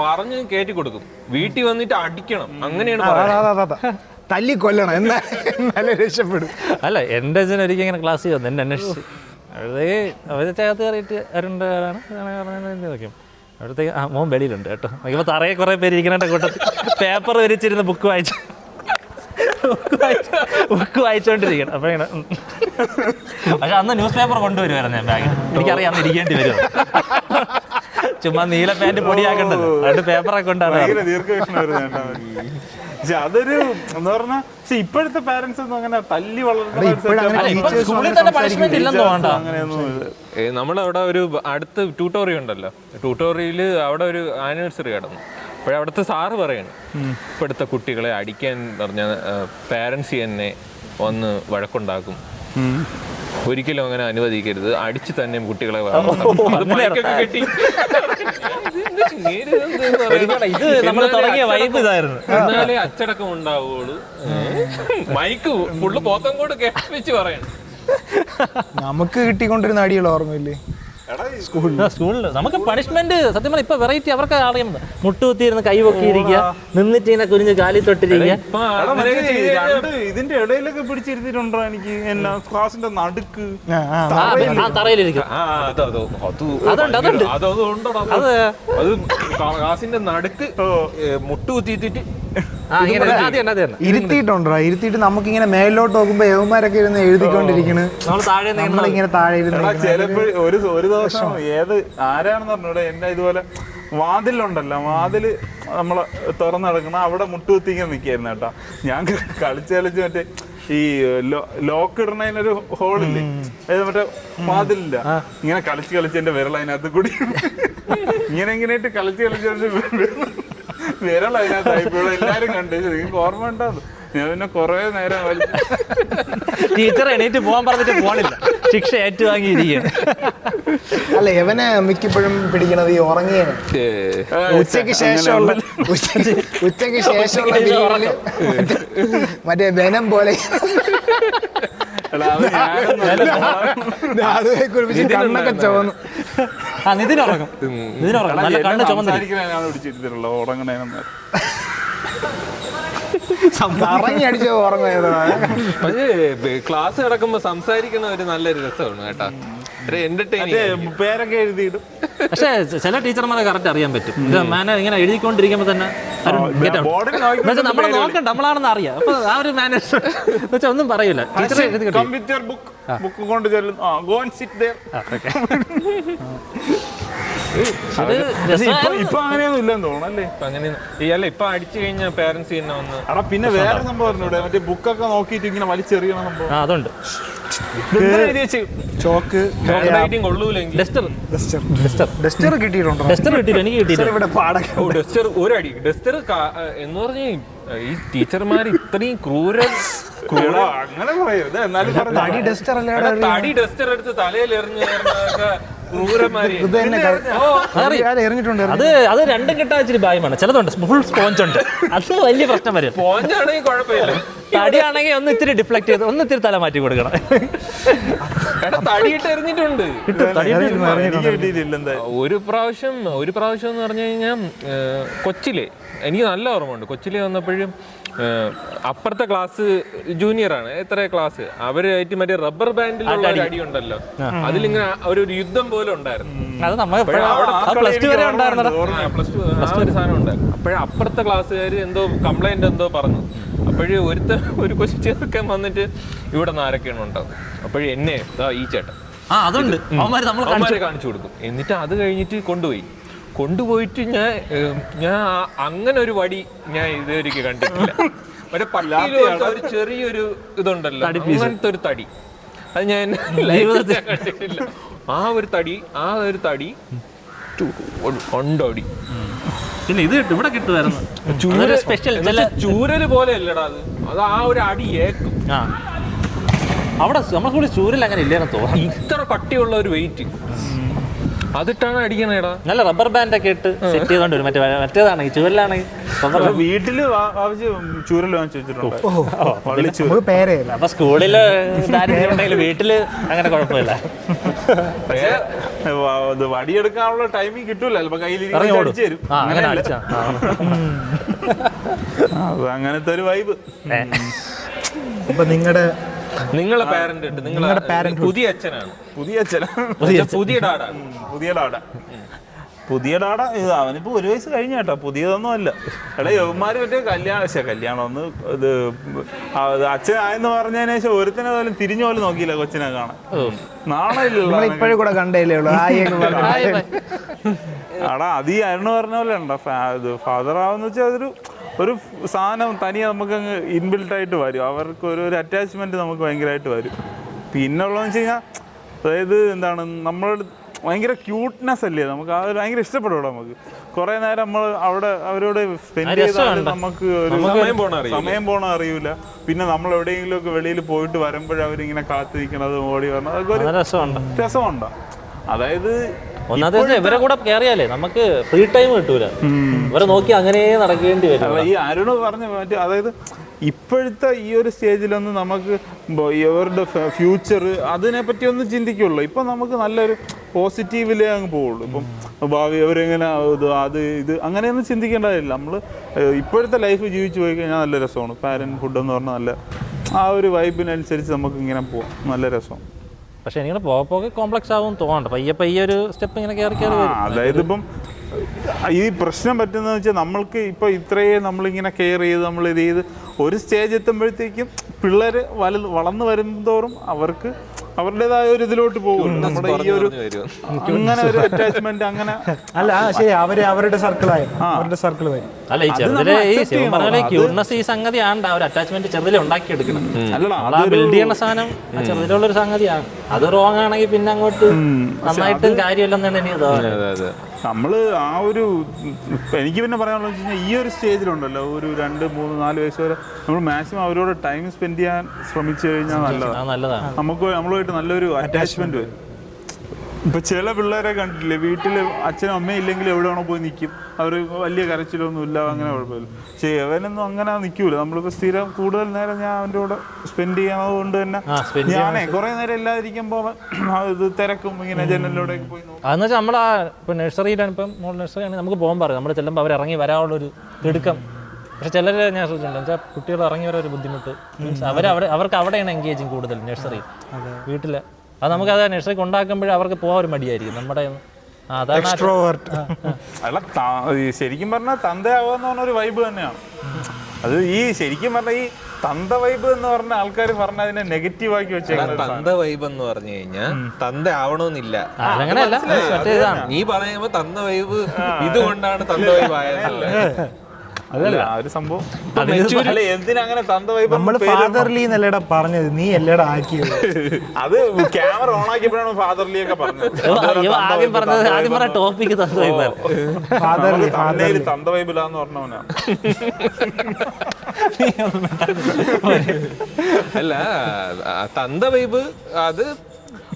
പറഞ്ഞു കയറ്റി കൊടുക്കും, വീട്ടിൽ വന്നിട്ട് അടിക്കണം, അങ്ങനെയാണ് തല്ലി കൊല്ലണം എന്നാലേ രക്ഷപ്പെടും. അല്ല എൻ്റെ അച്ഛൻ ഒരിക്കലും ഇങ്ങനെ ക്ലാസ്സിൽ വന്നു എന്നെ അന്വേഷിച്ച്. അവരകത്ത് കയറിയിട്ട് അരുണ്ടാണ് നോക്കിയും അവിടത്തേക്ക് മോൻ വെളിയിലുണ്ട് കേട്ടോ. നോക്കിയപ്പോൾ തറയെ കുറേ പേര് ഇരിക്കണ കൂട്ടത്തിൽ പേപ്പർ വരിച്ചിരുന്ന് ബുക്ക് വായിച്ചോണ്ടിരിക്കണം. അപ്പോൾ ഇങ്ങനെ പക്ഷെ അന്ന് ന്യൂസ് പേപ്പർ കൊണ്ടുവരുമായിരുന്നു ഞാൻ ബാഗിൽ. എനിക്കറിയാം അന്ന് ഇരിക്കേണ്ടി വരും. ചുമ്മാ നീല പാൻറ് പൊടിയാക്കണ്ടല്ലോ, അതുകൊണ്ട് പേപ്പറൊക്കെ കൊണ്ടാണ്. പക്ഷെ അതൊരു എന്താ പറഞ്ഞാ, പക്ഷെ ഇപ്പോഴത്തെ പാരന്റ്സ് ഒന്നും അങ്ങനെ തല്ലി നമ്മളവിടെ ഒരു അടുത്ത് ട്യൂട്ടോറിയ ഉണ്ടല്ലോ, ട്യൂട്ടോറിയയില് അവിടെ ഒരു ആനിവേഴ്സറി കിടന്നു. അപ്പോഴവിടുത്തെ സാറ് പറയണം, ഇപ്പോഴത്തെ കുട്ടികളെ അടിക്കാൻ പറഞ്ഞ പാരന്റ്സ് തന്നെ വന്ന് വഴക്കുണ്ടാക്കും, ഒരിക്കലും അങ്ങനെ അനുവദിക്കരുത്, അടിച്ച് തന്നെ കുട്ടികളെ കെട്ടി. ഇത് നമ്മൾ തുടങ്ങിയ വൈബ് ഇതായിരുന്നു. എന്നാലേ അച്ചടക്കം ഉണ്ടാവുള്ളൂ. മൈക്ക് ഫുള്ള് പോത്തം കൂടെ കേൾപ്പിച്ച് പറയണം. നമുക്ക് കിട്ടിക്കൊണ്ടിരുന്ന അടികൾ ഓർമ്മയില്ലേ സ്കൂളിൽ? നമുക്ക് പണിഷ്മെന്റ് സത്യം പറഞ്ഞാൽ ഇപ്പൊ വെറൈറ്റി അവർക്ക് അറിയാം. മുട്ടുകുത്തിയിരുന്ന് കൈ പൊക്കിയിരിക്കുക, നിന്നിട്ട് ഇങ്ങനെ കുനിഞ്ഞ് കാലി തൊട്ടിരിക്കുക. ഇതിന്റെ ഇടയിലൊക്കെ പിടിച്ചിരുത്തിട്ടുണ്ടോ എനിക്ക് ക്ലാസിന്റെ നടുക്ക് തറയിലിരിക്കും. അതുണ്ട് അത് ക്ലാസിന്റെ നടുക്ക് മുട്ടുകുത്തിയിട്ട് ഇരുത്തിയിട്ട് നമുക്കിങ്ങനെ മേലോട്ട് നോക്കുമ്പോ യവന്മാരൊക്കെ ഇരുന്ന് എഴുതിക്കൊണ്ടിരിക്കണ്, നമ്മളിങ്ങനെ താഴെ ചിലപ്പോൾ ഒരു ദിവസം ആരാണെന്ന് പറഞ്ഞൂടെ എന്നെ ഇതുപോലെ വാതിലുണ്ടല്ലോ, വാതില് നമ്മള് തുറന്നു കിടക്കുന്ന അവിടെ മുട്ടുകുത്തിങ്ങനെ നിൽക്കായിരുന്നു കേട്ടോ. ഞാൻ കളിച്ച് മറ്റേ ഈ ലോക്ക് ഇടണതിനൊരു ഹോളില്ലേ, അതായത് മറ്റേ വാതിലില്ല, ഇങ്ങനെ കളിച്ച് എന്റെ വിരൽ അതിനകത്ത് കൂടി ഇങ്ങനെ കളിച്ച് വിരൽ അതിനകത്തായിപ്പോഴും എല്ലാരും കണ്ടു. നിങ്ങൾക്ക് ഓർമ്മ ഉണ്ടാവും. ഞാൻ പിന്നെ കൊറേ നേരം ടീച്ചർ എണീറ്റ് പോകാൻ പറഞ്ഞിട്ട് പോണില്ല, ശിക്ഷ ഏറ്റുവാങ്ങിയിരിക്കുകയാണ്. അല്ല, ഇവനെ മിക്കപ്പോഴും പിടിക്കണത് ഈ ഉറങ്ങിയാണ്. ഉച്ചയ്ക്ക് ശേഷമുള്ള ബില്ലില് മറ്റേ വെനം പോലെ കണ്ണൊക്കെ ചുവന്നു. നിതിനുറങ്ങും നല്ല കണ്ണ് ചുമന്നില്ല. പിടിച്ചിട്ടുള്ള ഉറങ്ങണേനെന്ന് കറങ്ങി അടിച്ച ഉറങ്ങുന്നത്. പക്ഷേ ക്ലാസ് കിടക്കുമ്പോ സംസാരിക്കുന്ന ഒരു നല്ലൊരു രസമാണ് കേട്ടാ, പേരൊക്കെ എഴുതിയിടും. പക്ഷേ ചില ടീച്ചർമാരെ കറക്റ്റ് അറിയാൻ പറ്റും. ഇത് മാനേജ് ഇങ്ങനെ എഴുതിക്കൊണ്ടിരിക്കുമ്പോ തന്നെ നമ്മളെ നോക്കണ്ട, നമ്മളാണെന്ന് അറിയാം. അപ്പൊ ആ ഒരു മാനേജ് വെച്ചാൽ ഒന്നും പറയൂല. ടീച്ചർ ബുക്ക് കൊണ്ട് ചെല്ലും. ഇപ്പൊ അങ്ങനെയൊന്നും ഇല്ലെന്ന് തോന്നല്ലേ. അങ്ങനെ ഇപ്പൊ അടിച്ചു കഴിഞ്ഞ പേരൻസ് തന്നെ വന്ന്. പിന്നെ വേറെ സംഭവം പറഞ്ഞൂടെ, മറ്റേ ബുക്കൊക്കെ നോക്കിയിട്ട് ഇങ്ങനെ വലിച്ചെറിയണ സംഭവം. അതുണ്ട്. ചോക്ക് കൊള്ളൂലെങ്കിൽ ഡസ്റ്റർ കിട്ടിയിട്ടുണ്ടോ? ഡസ്റ്റർ കിട്ടിയില്ല, എനിക്ക് കിട്ടിയില്ല. ഇവിടെ പാടൊക്കെ ഡസ്റ്റർ ഒരടി ഡസ്റ്റർ എന്ന് പറഞ്ഞ ഈ ടീച്ചർമാർ ഇത്രയും അങ്ങനെ പറയരുത്. എന്നാലും തടി ഡസ്റ്റർ അല്ലേ? തടി ഡസ്റ്റർ എടുത്ത് തലയിൽ എറിഞ്ഞ് എറിഞ്ഞിട്ടുണ്ട്. അത് രണ്ടും കിട്ടാൻ ഇച്ചിരി ഭയമാണ്. ചിലതുണ്ട് ഫുൾ സ്പോഞ്ച് ഉണ്ട്, അത് വലിയ പ്രശ്നം വരും. സ്പോഞ്ചാണെങ്കിൽ കുഴപ്പമില്ല, തടിയാണെങ്കിൽ ഒന്ന് ഇത്തിരി ഡിഫ്ലക്ട് ചെയ്ത് ഒന്ന് ഇത്തിരി തല മാറ്റി കൊടുക്കണം. തടിയിട്ട് എറിഞ്ഞിട്ടുണ്ട്. ഒരു പ്രാവശ്യം എന്ന് പറഞ്ഞു കഴിഞ്ഞാൽ കൊച്ചിലെ എനിക്ക് നല്ല ഓർമ്മയുണ്ട്. കൊച്ചിലെ വന്നപ്പോഴും അപ്പുറത്തെ ക്ലാസ് ജൂനിയറാണ്, എത്ര ക്ലാസ്, അവരായിട്ട് മറ്റേ റബ്ബർ ബാൻഡിലുള്ള ഒരു അടി ഉണ്ടല്ലോ, അതിലിങ്ങനെ ഒരു യുദ്ധം പോലെ ഉണ്ടായിരുന്നു. അത് പ്ലസ് ടു വരെ ഉണ്ടായിരുന്നു. പ്ലസ് ടു ഒരു സാധനം ഉണ്ടായിരുന്നു. അപ്പോഴും അപ്പുറത്തെ ക്ലാസ്സുകാർ എന്തോ കംപ്ലൈന്റ് എന്തോ പറഞ്ഞു. അപ്പോഴും ഒരു കൊച്ചു ചെറുക്കൻ വന്നിട്ട് ഇവിടെ നിന്ന് ആരൊക്കെയാണ് ഉണ്ടാവും. അപ്പോഴും എന്നെ ഈ ചേട്ടൻ അവന്മാരെ കാണിച്ചു കൊടുക്കും. എന്നിട്ട് അത് കഴിഞ്ഞിട്ട് കൊണ്ടുപോയിട്ട് ഞാൻ അങ്ങനെ ഒരു വടി ഞാൻ ഇതുവരെയ്ക്ക് കണ്ടിട്ടില്ല. മറ്റേ പള്ളിയിലുള്ള ഒരു ചെറിയൊരു ഇതുണ്ടല്ലോ, അങ്ങനത്തെ ഒരു തടി, അത് ഞാൻ കണ്ടിട്ടില്ല. ആ ഒരു തടി കൊണ്ടോടി. പിന്നെ ഇത് ഇവിടെ കിട്ടുമായിരുന്നു ചൂരല് പോലെ അല്ലടാ അത് ആ ഒരു അടി ഏക്കും. അവിടെ നമ്മളെ കൂടി ചൂരൽ അങ്ങനെ ഇല്ലെന്ന് തോന്നുന്നു. ഇത്ര കട്ടിയുള്ള ഒരു വെയിറ്റ് അതിട്ടാണ് അടിക്കണേടാ. നല്ല റബ്ബർ ബാൻഡ് ഒക്കെ ഇട്ട് സെറ്റ് ചെയ്തോണ്ട് വരും. മറ്റേതാണെങ്കിൽ ചൂരലാണെങ്കിൽ വീട്ടില് ചൂരൽ വാങ്ങിച്ചു വെച്ചിട്ടുണ്ട്. അപ്പൊ സ്കൂളില് ദാരിദ്ര്യം ഉണ്ടെങ്കിൽ വീട്ടില് അങ്ങനെ കുഴപ്പമില്ല. വടിയെടുക്കാനുള്ള ടൈമിങ് കിട്ടൂല, കയ്യിൽ അങ്ങനത്തെ ഒരു വൈബ്. അപ്പൊ നിങ്ങളെ പാരന്റ് ഉണ്ട്, നിങ്ങളുടെ പാരന്റ് പുതിയ അച്ഛനാണ്. പുതിയ ഡാഡ അവനിപ്പോ 1 വയസ്സ് കഴിഞ്ഞ കേട്ടോ, പുതിയതൊന്നും അല്ല. എടാ യവന്മാര് മറ്റേ കല്യാണം ഒന്ന് ഇത് അച്ഛനായെന്ന് പറഞ്ഞതിന് ശേഷം ഒരുത്തനെ പോലും തിരിഞ്ഞു പോലും നോക്കിയില്ല കൊച്ചിനെ കാണാൻ. നാണമില്ലല്ലോ, ഇപ്പോഴും കൂടെ കണ്ടേലേ ഉള്ളൂ. എടാ അത് ഈ അരുണ് പറഞ്ഞ പോലെ ഉണ്ടോ, ഫാദർ ആവെന്ന് വെച്ചാൽ അതൊരു സാധനം തനിയെ നമുക്ക് അങ്ങ് ഇൻബിൽട്ട് ആയിട്ട് വരും. അവർക്ക് ഒരു അറ്റാച്ച്മെന്റ് നമുക്ക് ഭയങ്കരമായിട്ട് വരും. പിന്നെ ഉള്ളതെന്ന് വെച്ച് കഴിഞ്ഞാൽ, അതായത് എന്താണ്, നമ്മളോട് ഭയങ്കര ക്യൂട്ട്നെസ് അല്ലേ, നമുക്ക് അത് ഭയങ്കര ഇഷ്ടപ്പെടും. നമുക്ക് കുറെ നേരം നമ്മൾ അവരോട് സ്പെൻഡ് ചെയ്താലും നമുക്ക് ഒരു സമയം പോണ അറിയൂല. പിന്നെ നമ്മൾ എവിടെയെങ്കിലും ഒക്കെ വെളിയിൽ പോയിട്ട് വരുമ്പോഴും അവരിങ്ങനെ കാത്തിരിക്കണത് ഓടി വരണം, അതൊക്കെ ഒരു രസമുണ്ടോ. അതായത് ഒന്നാമത്തെ ഇവരെ കൂടെ കയറിയാലേ നമുക്ക് ഫ്രീ ടൈം കിട്ടൂല, ഇവരെ നോക്കി അങ്ങനെ നടക്കേണ്ടി വരും. ഈ അരുണ് പറഞ്ഞ മറ്റേ, അതായത് ഇപ്പോഴത്തെ ഈ ഒരു സ്റ്റേജിലൊന്നും നമുക്ക് ഇവരുടെ ഫ്യൂച്ചർ അതിനെപ്പറ്റി ഒന്നും ചിന്തിക്കുള്ളൂ. ഇപ്പം നമുക്ക് നല്ലൊരു പോസിറ്റീവിലേ അങ്ങ് പോവുള്ളൂ. ഇപ്പം ഭാവി അവരെങ്ങനെ ഇത് അങ്ങനെയൊന്നും ചിന്തിക്കേണ്ടതില്ല. നമ്മൾ ഇപ്പോഴത്തെ ലൈഫ് ജീവിച്ചു പോയി കഴിഞ്ഞാൽ നല്ല രസമാണ്. പാരൻറ്റ്ഹുഡ് എന്ന് പറഞ്ഞാൽ നല്ല ആ ഒരു വൈബിനനുസരിച്ച് നമുക്ക് ഇങ്ങനെ പോവാം, നല്ല രസമാണ്. പക്ഷെ എനിക്ക് പോകെ കോംപ്ലക്സ് ആവും തോന്നണ്ട, പയ്യെ ഒരു സ്റ്റെപ്പ് ഇങ്ങനെ കയറി. അതായത് ഇപ്പം ഈ പ്രശ്നം പറ്റുന്നതെന്ന് വെച്ചാൽ നമ്മൾക്ക് ഇപ്പോൾ ഇത്രയും നമ്മളിങ്ങനെ കെയർ ചെയ്ത് നമ്മൾ ഇത് ചെയ്ത് ഒരു സ്റ്റേജ് എത്തുമ്പോഴത്തേക്കും പിള്ളേർ വളർന്നു വരുന്തോറും അവർക്ക് അവരുടേതായ ഒരു ഇതിലോട്ട് പോകും. നമ്മുടെ ഈ ഒരു അങ്ങനെ ഒരു അറ്റാച്ച്മെന്റ് അങ്ങനെ അല്ല ശരി, അവരുടെ സർക്കിളായി അവരുടെ സർക്കിൾ വരും. അല്ല ഈ ചെറുതിലെ ഈ ശിവൻ പറഞ്ഞ ക്യൂട്ട്നെസ് ഈ സംഗതിയാണ് ആ ഒരു അറ്റാച്ച്മെന്റ് ചെറുതിലെ ഉണ്ടാക്കിയെടുക്കണം. ആ ബിൽഡ് ചെയ്യുന്ന സാധനം ചെറുതിലുള്ള ഒരു സംഗതിയാണ്. അത് റോങ് ആണെങ്കിൽ പിന്നെ അങ്ങോട്ട് നന്നായിട്ടും കാര്യമില്ലെന്നാണ് എനിക്ക് തോന്നുന്നത്. നമ്മള് ആ ഒരു എനിക്ക് പിന്നെ പറയാനുള്ളത് വെച്ച് കഴിഞ്ഞാൽ ഈ ഒരു സ്റ്റേജിലുണ്ടല്ലോ, ഒരു 2, 3, 4 വയസ്സ് വരെ നമ്മൾ മാക്സിമം അവരോട് ടൈം സ്പെൻഡ് ചെയ്യാൻ ശ്രമിച്ചു കഴിഞ്ഞാൽ നല്ലതാണ്. നമ്മളുമായിട്ട് നല്ലൊരു അറ്റാച്ച്മെന്റ് വരും. ഇപ്പൊ ചില പിള്ളേരെ കണ്ടില്ലേ, വീട്ടിൽ അച്ഛനും അമ്മയും ഇല്ലെങ്കിൽ എവിടെ വേണോ പോയി നിൽക്കും. അവർ വലിയ കരച്ചിലൊന്നും ഇല്ല, അങ്ങനെ കുഴപ്പമില്ല. പക്ഷേ അവനൊന്നും അങ്ങനെ നിൽക്കൂല. നമ്മളിപ്പോൾ സ്ഥിരം കൂടുതൽ നേരം ഞാൻ അവൻ്റെ കൂടെ സ്പെൻഡ് ചെയ്യാനത് കൊണ്ട് തന്നെ ഞാനേ കുറേ നേരം ഇല്ലാതിരിക്കുമ്പോൾ ഇത് തിരക്കും, ഇങ്ങനെ ജനലിലൂടെയൊക്കെ പോയി നോക്കും. അതെന്ന് വെച്ചാൽ നമ്മളാ ഇപ്പം നഴ്സറിയിലാണ്, ഇപ്പം മോൾ നഴ്സറി ആണെങ്കിൽ നമുക്ക് പോകാൻ പറയും. നമ്മൾ ചെല്ലുമ്പോൾ അവർ ഇറങ്ങി വരാനുള്ളൊരു തിടുക്കം. പക്ഷെ ചിലർ ഞാൻ ശ്രദ്ധിച്ചിട്ടുണ്ട് വെച്ചാൽ കുട്ടികൾ ഇറങ്ങി വരാൻ ഒരു ബുദ്ധിമുട്ട്. മീൻസ് അവർക്ക് അവിടെയാണ് എൻഗേജിങ് കൂടുതൽ നഴ്സറി. വീട്ടിൽ അത് നമുക്കത് നഴ്സറിക്ക് ഉണ്ടാക്കുമ്പോഴേ അവർക്ക് പോകാൻ ഒരു മടിയായിരിക്കും. നമ്മുടെ അല്ല, ശരിക്കും പറഞ്ഞാൽ തന്തയാവാന്ന് പറഞ്ഞ ഒരു വൈബ് തന്നെയാണ് അത്. ഈ ശരിക്കും പറഞ്ഞാൽ ഈ തന്ത വൈബ് എന്ന് പറഞ്ഞ ആൾക്കാർ പറഞ്ഞ അതിനെ നെഗറ്റീവ് ആക്കി വെച്ചേക്കുന്നത്. തന്ത വൈബ് എന്ന് പറഞ്ഞു കഴിഞ്ഞാൽ തന്ത ആവണമെന്നില്ല. അങ്ങനെയല്ല, നീ പറയുമ്പോ തന്ത വൈബ് ഇതുകൊണ്ടാണ് തന്ത വൈബ് ആയതല്ല. അതല്ല ആ ഒരു സംഭവം. എന്തിനാ അങ്ങനെ തന്ത വൈബ്? നമ്മള് ഫാദർലി എന്നല്ലേടാ പറഞ്ഞത്, നീ അല്ലേടാ ആക്കിയത്. അത് ക്യാമറ ഓൺ ആക്കിയപ്പോഴാണ് ഫാദർലി ഒക്കെ പറഞ്ഞത്. ടോപ്പിക് തന്ത വൈബിലാന്ന് പറഞ്ഞവനാ. അല്ല, തന്ത വൈബ് അത്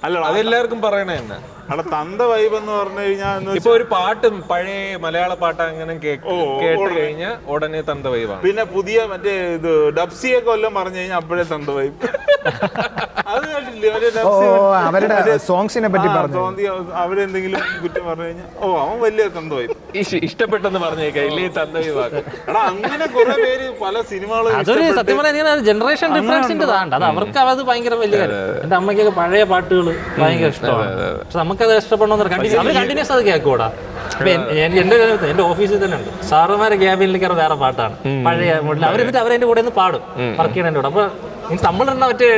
അതെല്ലാവർക്കും പറയണ തന്നെ. അവിടെ തന്ത വൈബ് എന്ന് പറഞ്ഞു കഴിഞ്ഞാൽ ഇപ്പൊ ഒരു പാട്ട്, പഴയ മലയാള പാട്ട് അങ്ങനെ കേട്ട് കഴിഞ്ഞാൽ ഉടനെ തന്ത വൈബാണ്. പിന്നെ പുതിയ മറ്റേ ഇത് ഡബ്സിയൊക്കെ വല്ലതും പറഞ്ഞു കഴിഞ്ഞാൽ അപ്പോഴേ തന്ത വൈബ്. അത് കേട്ടില്ലേ അവരുടെ സോങ്സിനെ പറ്റി അവരെന്തെങ്കിലും കുറ്റം പറഞ്ഞു കഴിഞ്ഞാൽ അവൻ വലിയ തന്ത വൈബ് ഇഷ്ടപ്പെട്ടെന്ന് പറഞ്ഞേക്കാം, ഇല്ലേ തന്ത വൈബാണ്. എടാ അങ്ങനെ കുറെ പേര് പല സിനിമകളും അതൊരു സത്യം പറഞ്ഞാൽ ജനറേഷൻ ഡിഫറൻസിന്റെ താണ്ട്. അത് അവർക്ക് അത് ഭയങ്കര വലിയ കാര്യം. എന്റെ അമ്മയ്ക്കൊക്കെ പഴയ പാട്ടുകൾ ഭയങ്കര ഇഷ്ടമാണ്. പക്ഷെ നമുക്കത് ഇഷ്ടപ്പെടണമെന്ന് കണ്ടിന്യൂസ് അത് കേൾക്കൂടാ. എന്റെ ഓഫീസിൽ തന്നെ ഉണ്ട് സാറുമാരെ ക്യാബിനിലേക്ക് വേറെ പാട്ടാണ് പഴയ മോഡൽ. അവരെന്നിട്ട് അവരെന്റെ കൂടെ ഒന്ന് പാടും വർക്ക് ചെയ്യണതിന്റെ കൂടെ. അപ്പൊ നമ്മളുള്ള മറ്റേ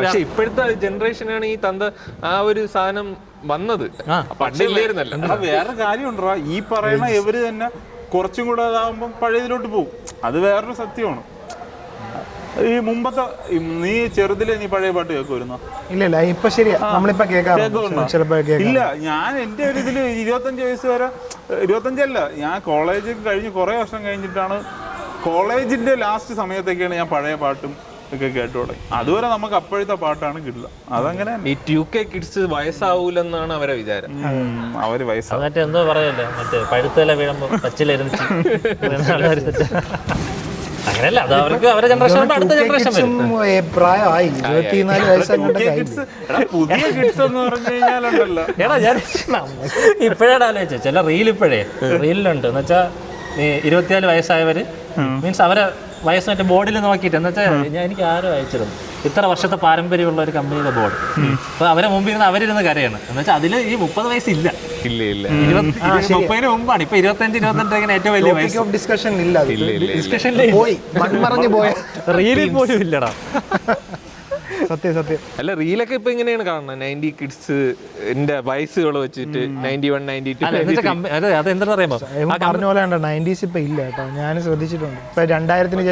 പക്ഷെ ഇപ്പോഴത്തെ ജനറേഷനാണ് ഈ തന്ത ആ ഒരു സാധനം വന്നത്. പണ്ടില്ലായിരുന്നല്ലോ. വേറെ കാര്യമുണ്ടോ, ഈ പറയുന്ന ഇവര് തന്നെ കുറച്ചും കൂടെ അതാകുമ്പം പഴയതിലോട്ട് പോകും. അത് വേറൊരു സത്യമാണ്. ഈ മുമ്പത്തെ നീ ചെറുതിലെ നീ പഴയ പാട്ട് കേൾക്കുമായിരുന്നോ? ഇല്ല ഇപ്പൊ ശരിയാ, നമ്മളിപ്പോ ഇല്ല. ഞാൻ എന്റെ ഒരു ഇതില് 25 വയസ്സ് വരെ, 25 ഞാൻ കോളേജ് കഴിഞ്ഞ് കുറെ വർഷം കഴിഞ്ഞിട്ടാണ്, കോളേജിന്റെ ലാസ്റ്റ് സമയത്തൊക്കെയാണ് ഞാൻ പഴയ പാട്ടും ഒക്കെ കേട്ടു തുടങ്ങി. അതുവരെ നമുക്ക് അപ്പോഴത്തെ പാട്ടാണ് കിട്ടില്ല. അതങ്ങനെ ഈ 2K കിഡ്സ് വയസ്സാവൂലെന്നാണ് അവരെ വിചാരം. അവര് വയസ്സാവും. മറ്റേ എന്തോ പറയല്ലേ, മറ്റേ പഴുത്തല വീഴുമ്പോ പച്ചിലിരുന്ന് അങ്ങനെയല്ല. അത് അവർക്ക് അവരുടെ ജനറേഷൻ അടുത്ത ജനറേഷൻ പ്രായമായി 24 പുതിയ കിഡ്സ് എന്ന് പറഞ്ഞു കഴിഞ്ഞാലുണ്ടല്ലോ. എടാ ഞാൻ ഇപ്പോഴാണ് ആലോചിച്ചത്, ചില റീലിലുണ്ട് എന്ന് വെച്ചാൽ 24 വയസ്സായവര് മീൻസ് അവരെ വയസ്സ് മറ്റേ ബോർഡിൽ നോക്കിയിട്ട് എന്ന് വെച്ചാൽ എനിക്ക് ആരോ അയച്ചിരുന്നു ഇത്ര വർഷത്തെ പാരമ്പര്യമുള്ള ഒരു കമ്പനിയുടെ ബോർഡ്. അപ്പൊ അവരെ മുമ്പിൽ നിന്ന് അവരിരുന്ന് കരയാണ്. എന്ന് വെച്ചാൽ അതില് ഈ 30 വയസ്സില്ല, 30 മുമ്പാണ്. ഇപ്പൊ 25, 28 ഇങ്ങനെ ഏറ്റവും വലിയ വയസ്സ്. റീലിൽ പോലും ഇല്ലടാ. സത്യം. അല്ല, റീലൊക്കെ ഇപ്പൊ ഇങ്ങനെയാണ് കാണുന്നത്. 90 കിഡ്സ് വയസ്സുകൾ വെച്ചിട്ട് 91, 92. അതെന്താ അറിയാമോ പറഞ്ഞ പോലെ 90s ഇപ്പൊ ഇല്ല കേട്ടോ. ഞാൻ ശ്രദ്ധിച്ചിട്ടുണ്ട്. ഇപ്പൊ 2000-ന്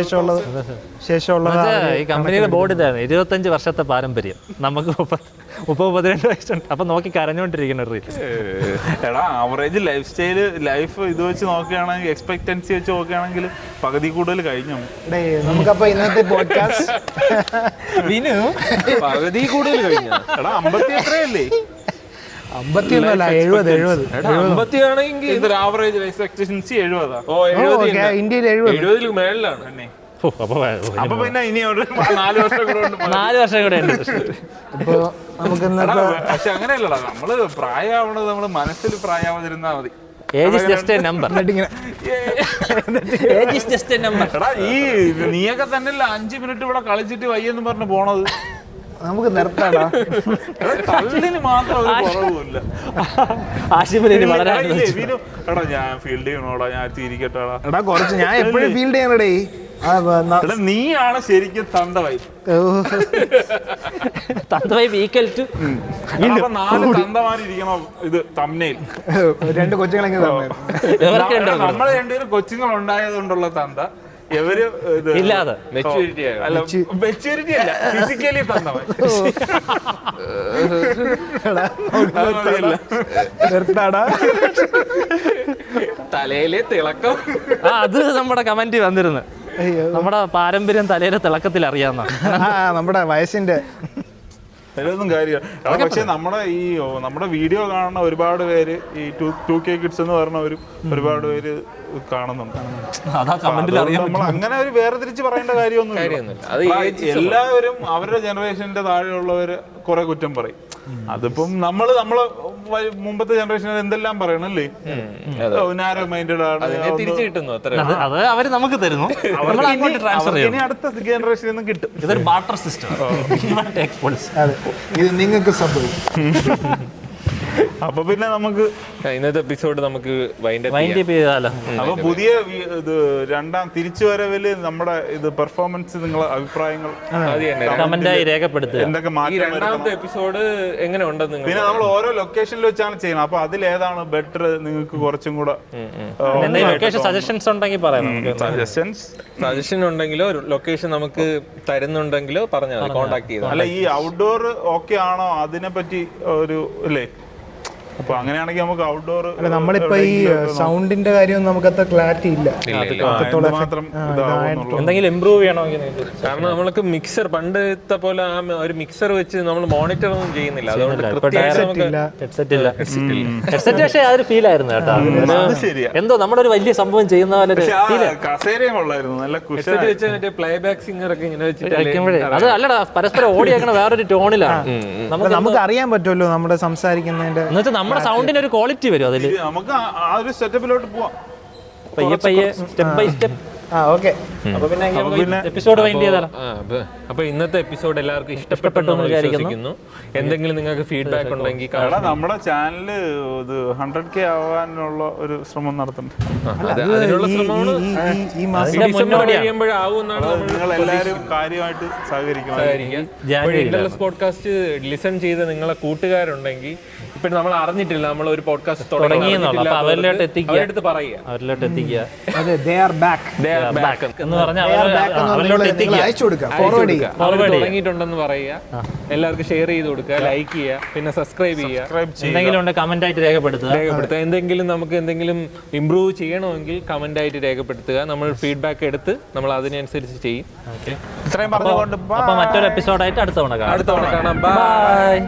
ശേഷമുള്ളത് ഈ കമ്പനിയുടെ ബോർഡ് ഇതായിരുന്നു 25 വർഷത്തെ പാരമ്പര്യം. നമുക്ക് 30-32 വയസ്സുണ്ട്. അപ്പൊ നോക്കി കരഞ്ഞോണ്ടിരിക്കുന്ന റീൽ. എടാ ആവറേജ് ലൈഫ് സ്റ്റൈല് ലൈഫ് ഇത് വെച്ച് നോക്കുകയാണെങ്കിൽ, എക്സ്പെക്ടൻസി വെച്ച് നോക്കുകയാണെങ്കിൽ പകുതി കൂടുതൽ കഴിഞ്ഞു. നമുക്കപ്പോ ഇന്നത്തെ പോഡ്കാസ്റ്റ് പകുതി കൂടുതൽ കഴിഞ്ഞ. എടാ 50 എത്രയല്ലേ? 50 50 ആണെങ്കിൽ ആവറേജ് ലൈഫ് എക്സ്പെക്ടൻസി 70. ഇന്ത്യയിൽ 70 മേളിലാണ്. അപ്പൊ പിന്നെ ഇനി 4 വർഷം കൂടെ ഉണ്ട്. ഇപ്പൊ നമുക്ക് പക്ഷെ അങ്ങനെയല്ലടാ, നമ്മള് പ്രായമാവണത് നമ്മള് മനസ്സിൽ പ്രായമാവാതിരുന്നാ മതി. Age is just a number. Age is just a number. എടാ ഈ നീയൊക്കെ തന്നെയല്ല 5 മിനിറ്റ് ഇവിടെ കളിച്ചിട്ട് വയ്യെന്ന് പറഞ്ഞ് പോണത്. നമുക്ക് നിർത്താടാ. തള്ളിന് മാത്രം ഒരു കുറവുമില്ല. എടാ ഞാൻ ഫീൽഡ് ചെയ്യണോടാ, ഞാൻ തിരിക്കട്ടാടാ. എടാ കുറച്ച് ഞാൻ എപ്പോഴും ഫീൽഡ് ചെയ്യണടേ. എടാ, നീയാണ് ശരിക്കും തന്ത വൈബ്. തന്തവൈബ് ഈക്വൽ ടു 4 തന്തമാരിരിക്കണം ഇത് തമ്മനയിൽ. 2 കൊച്ചുങ്ങളെങ്കിലും നമ്മള് രണ്ടുപേരും കൊച്ചുങ്ങൾ ഉണ്ടായത് കൊണ്ടുള്ള തന്ത, ഇവര് ഇത് ഇല്ലാതെ മെച്യൂരിറ്റി അല്ല, മെച്യൂരിറ്റി അല്ല, ഫിസിക്കലി തന്നവൻ. തലയിലെ തിളക്കം. അത് നമ്മുടെ കമന്റ് വന്നിരുന്നു. നമ്മുടെ പാരമ്പര്യം തലയിലെ തിളക്കത്തിൽ അറിയാവുന്ന നമ്മുടെ വയസ്സിന്റെ അതിലൊന്നും കാര്യമില്ല. പക്ഷെ നമ്മുടെ വീഡിയോ കാണുന്ന ഒരുപാട് പേര് ഈ 2K കിഡ്സ് എന്ന് പറഞ്ഞവരും ഒരുപാട് പേര് കാണുന്നുണ്ട്. അതാ കമന്റിൽ അറിയാം. നമ്മൾ അങ്ങനെ ഒരു വേർതിരിച്ച് പറയേണ്ട കാര്യമൊന്നുമില്ല. എല്ലാവരും അവരുടെ ജനറേഷന്റെ താഴെയുള്ളവര് കുറെ കുറ്റം പറയും. അതിപ്പം നമ്മള് മുമ്പത്തെ ജനറേഷനിൽ എന്തെല്ലാം പറയണല്ലേ, നാരോ മൈൻഡഡ് ആണ്, തിരിച്ചു കിട്ടുന്നു അത്ര. അത് അവര് നമുക്ക് തരുന്നു, ഇനി അടുത്ത ജനറേഷനിൽ നിന്നും കിട്ടും. ഇതൊരു ബാർട്ടർ സിസ്റ്റം. ഇത് നിങ്ങൾക്ക് സംഭവിക്കും. അപ്പൊ പിന്നെ നമുക്ക് ഇന്നത്തെ എപ്പിസോഡ് നമുക്ക് വൈൻഡ് അപ്പ് ചെയ്താലോ. അപ്പൊ പുതിയ ഇത് തിരിച്ചുവരവില് നമ്മുടെ ഇത് പെർഫോമൻസ്, നിങ്ങളെ അഭിപ്രായങ്ങൾ കമന്റായി രേഖപ്പെടുത്തുക. എന്തൊക്കെ മാറ്റം. രണ്ടാമത്തെ എപ്പിസോഡ് എങ്ങനെ ഉണ്ടെന്ന്. പിന്നെ നമ്മൾ ഓരോ ലൊക്കേഷനിൽ വെച്ചാണ് ചെയ്യുന്നത്. അപ്പൊ അതിലേതാണ് ബെറ്റർ, നിങ്ങൾക്ക് കുറച്ചും കൂടെ ലൊക്കേഷൻ സജഷൻസ് ഉണ്ടെങ്കിൽ പറയാം. സജഷൻ ഉണ്ടെങ്കിലോ ലൊക്കേഷൻ നമുക്ക് തരുന്നുണ്ടെങ്കിലോ പറഞ്ഞാൽ കോൺടാക്ട് ചെയ്താൽ. അല്ല, ഈ ഔട്ട്ഡോർ ഓക്കെ ആണോ അതിനെ പറ്റി ഒരു അല്ലേ? അപ്പൊ അങ്ങനെയാണെങ്കിൽ നമുക്ക് ഔട്ട്ഡോർ. നമ്മളിപ്പോ ഈ സൗണ്ടിന്റെ കാര്യം നമുക്ക് അത്ര ക്ലാരിറ്റി ഇല്ല. മാത്രം എന്തെങ്കിലും ഇമ്പ്രൂവ് ചെയ്യണമെങ്കിൽ, കാരണം നമ്മൾക്ക് മിക്സർ പണ്ടത്തെ പോലെ ആ ഒരു മിക്സർ വെച്ച് നമ്മൾ മോണിറ്റർ ഒന്നും ചെയ്യുന്നില്ല. അതുകൊണ്ട് ഹെഡ്സെറ്റ് പക്ഷേ അതൊരു ഫീൽ ആയിരുന്നു കേട്ടോ. എന്തോ നമ്മുടെ ഒരു വലിയ സംഭവം ചെയ്യുന്ന പോലെ കസേരയും കൊള്ളായിരുന്നു. നല്ല ഹെഡ്സെറ്റ് വെച്ച് മറ്റേ പ്ലേ ബാക്ക് സിംഗർ ഒക്കെ ഇങ്ങനെ വെച്ചിട്ട് അത് അല്ലടാ, പരസ്പരം ഓടിയേക്കണ വേറൊരു ടോണിലാണ്. നമുക്ക് അറിയാൻ പറ്റുമല്ലോ നമ്മുടെ സംസാരിക്കുന്നതിന്റെ. നമ്മുടെ സൗണ്ടിന് ഒരു ക്വാളിറ്റി വരും അതിൽ. നമുക്ക് ആ ഒരു സെറ്റപ്പിലോട്ട് പോവാം പയ്യെ സ്റ്റെപ്പ് ബൈ സ്റ്റെപ്പ്. ഓക്കെ. അപ്പൊ പിന്നെ എപ്പിസോഡ് വൈൻഡ് ചെയ്താലോ. അപ്പൊ ഇന്നത്തെ എപ്പിസോഡ് എല്ലാവർക്കും ഇഷ്ടപ്പെട്ടു വിചാരിക്കുന്നു. എന്തെങ്കിലും നിങ്ങൾക്ക് ഫീഡ്ബാക്ക് ഉണ്ടെങ്കിൽ നമ്മുടെ ചാനല് 100K ആവാനുള്ള ഒരു ശ്രമം നടത്തുന്നുണ്ട്. അതിനുള്ള ശ്രമമാണ് ഈ മാസം നിങ്ങൾ എല്ലാവരും കാര്യമായിട്ട് സഹകരിക്കണം. പോഡ്കാസ്റ്റ് ലിസൺ ചെയ്ത് നിങ്ങളെ കൂട്ടുകാരുണ്ടെങ്കിൽ, ഇപ്പൊ നമ്മൾ അറിഞ്ഞിട്ടില്ല നമ്മൾ ഒരു പോഡ്കാസ്റ്റ് തുടങ്ങിയെന്നുള്ള, അവരിലോട്ട് എത്തിക്കുക എന്ന് പറഞ്ഞാൽ തുടങ്ങിയിട്ടുണ്ടെന്ന് പറയുക. എല്ലാവർക്കും ഷെയർ ചെയ്ത് കൊടുക്കുക, ലൈക്ക് ചെയ്യുക, പിന്നെ സബ്സ്ക്രൈബ് ചെയ്യുക. എന്തെങ്കിലും കമന്റ് ആയിട്ട് രേഖപ്പെടുത്തുക. എന്തെങ്കിലും നമുക്ക് എന്തെങ്കിലും ഇമ്പ്രൂവ് ചെയ്യണമെങ്കിൽ കമന്റ് ആയിട്ട് രേഖപ്പെടുത്തുക. നമ്മൾ ഫീഡ്ബാക്ക് എടുത്ത് നമ്മൾ അതിനനുസരിച്ച് ചെയ്യും. ഇത്രയും പറഞ്ഞുകൊണ്ട് മറ്റൊരു എപ്പിസോഡായിട്ട് അടുത്ത തവണ കാണാം. ബൈ.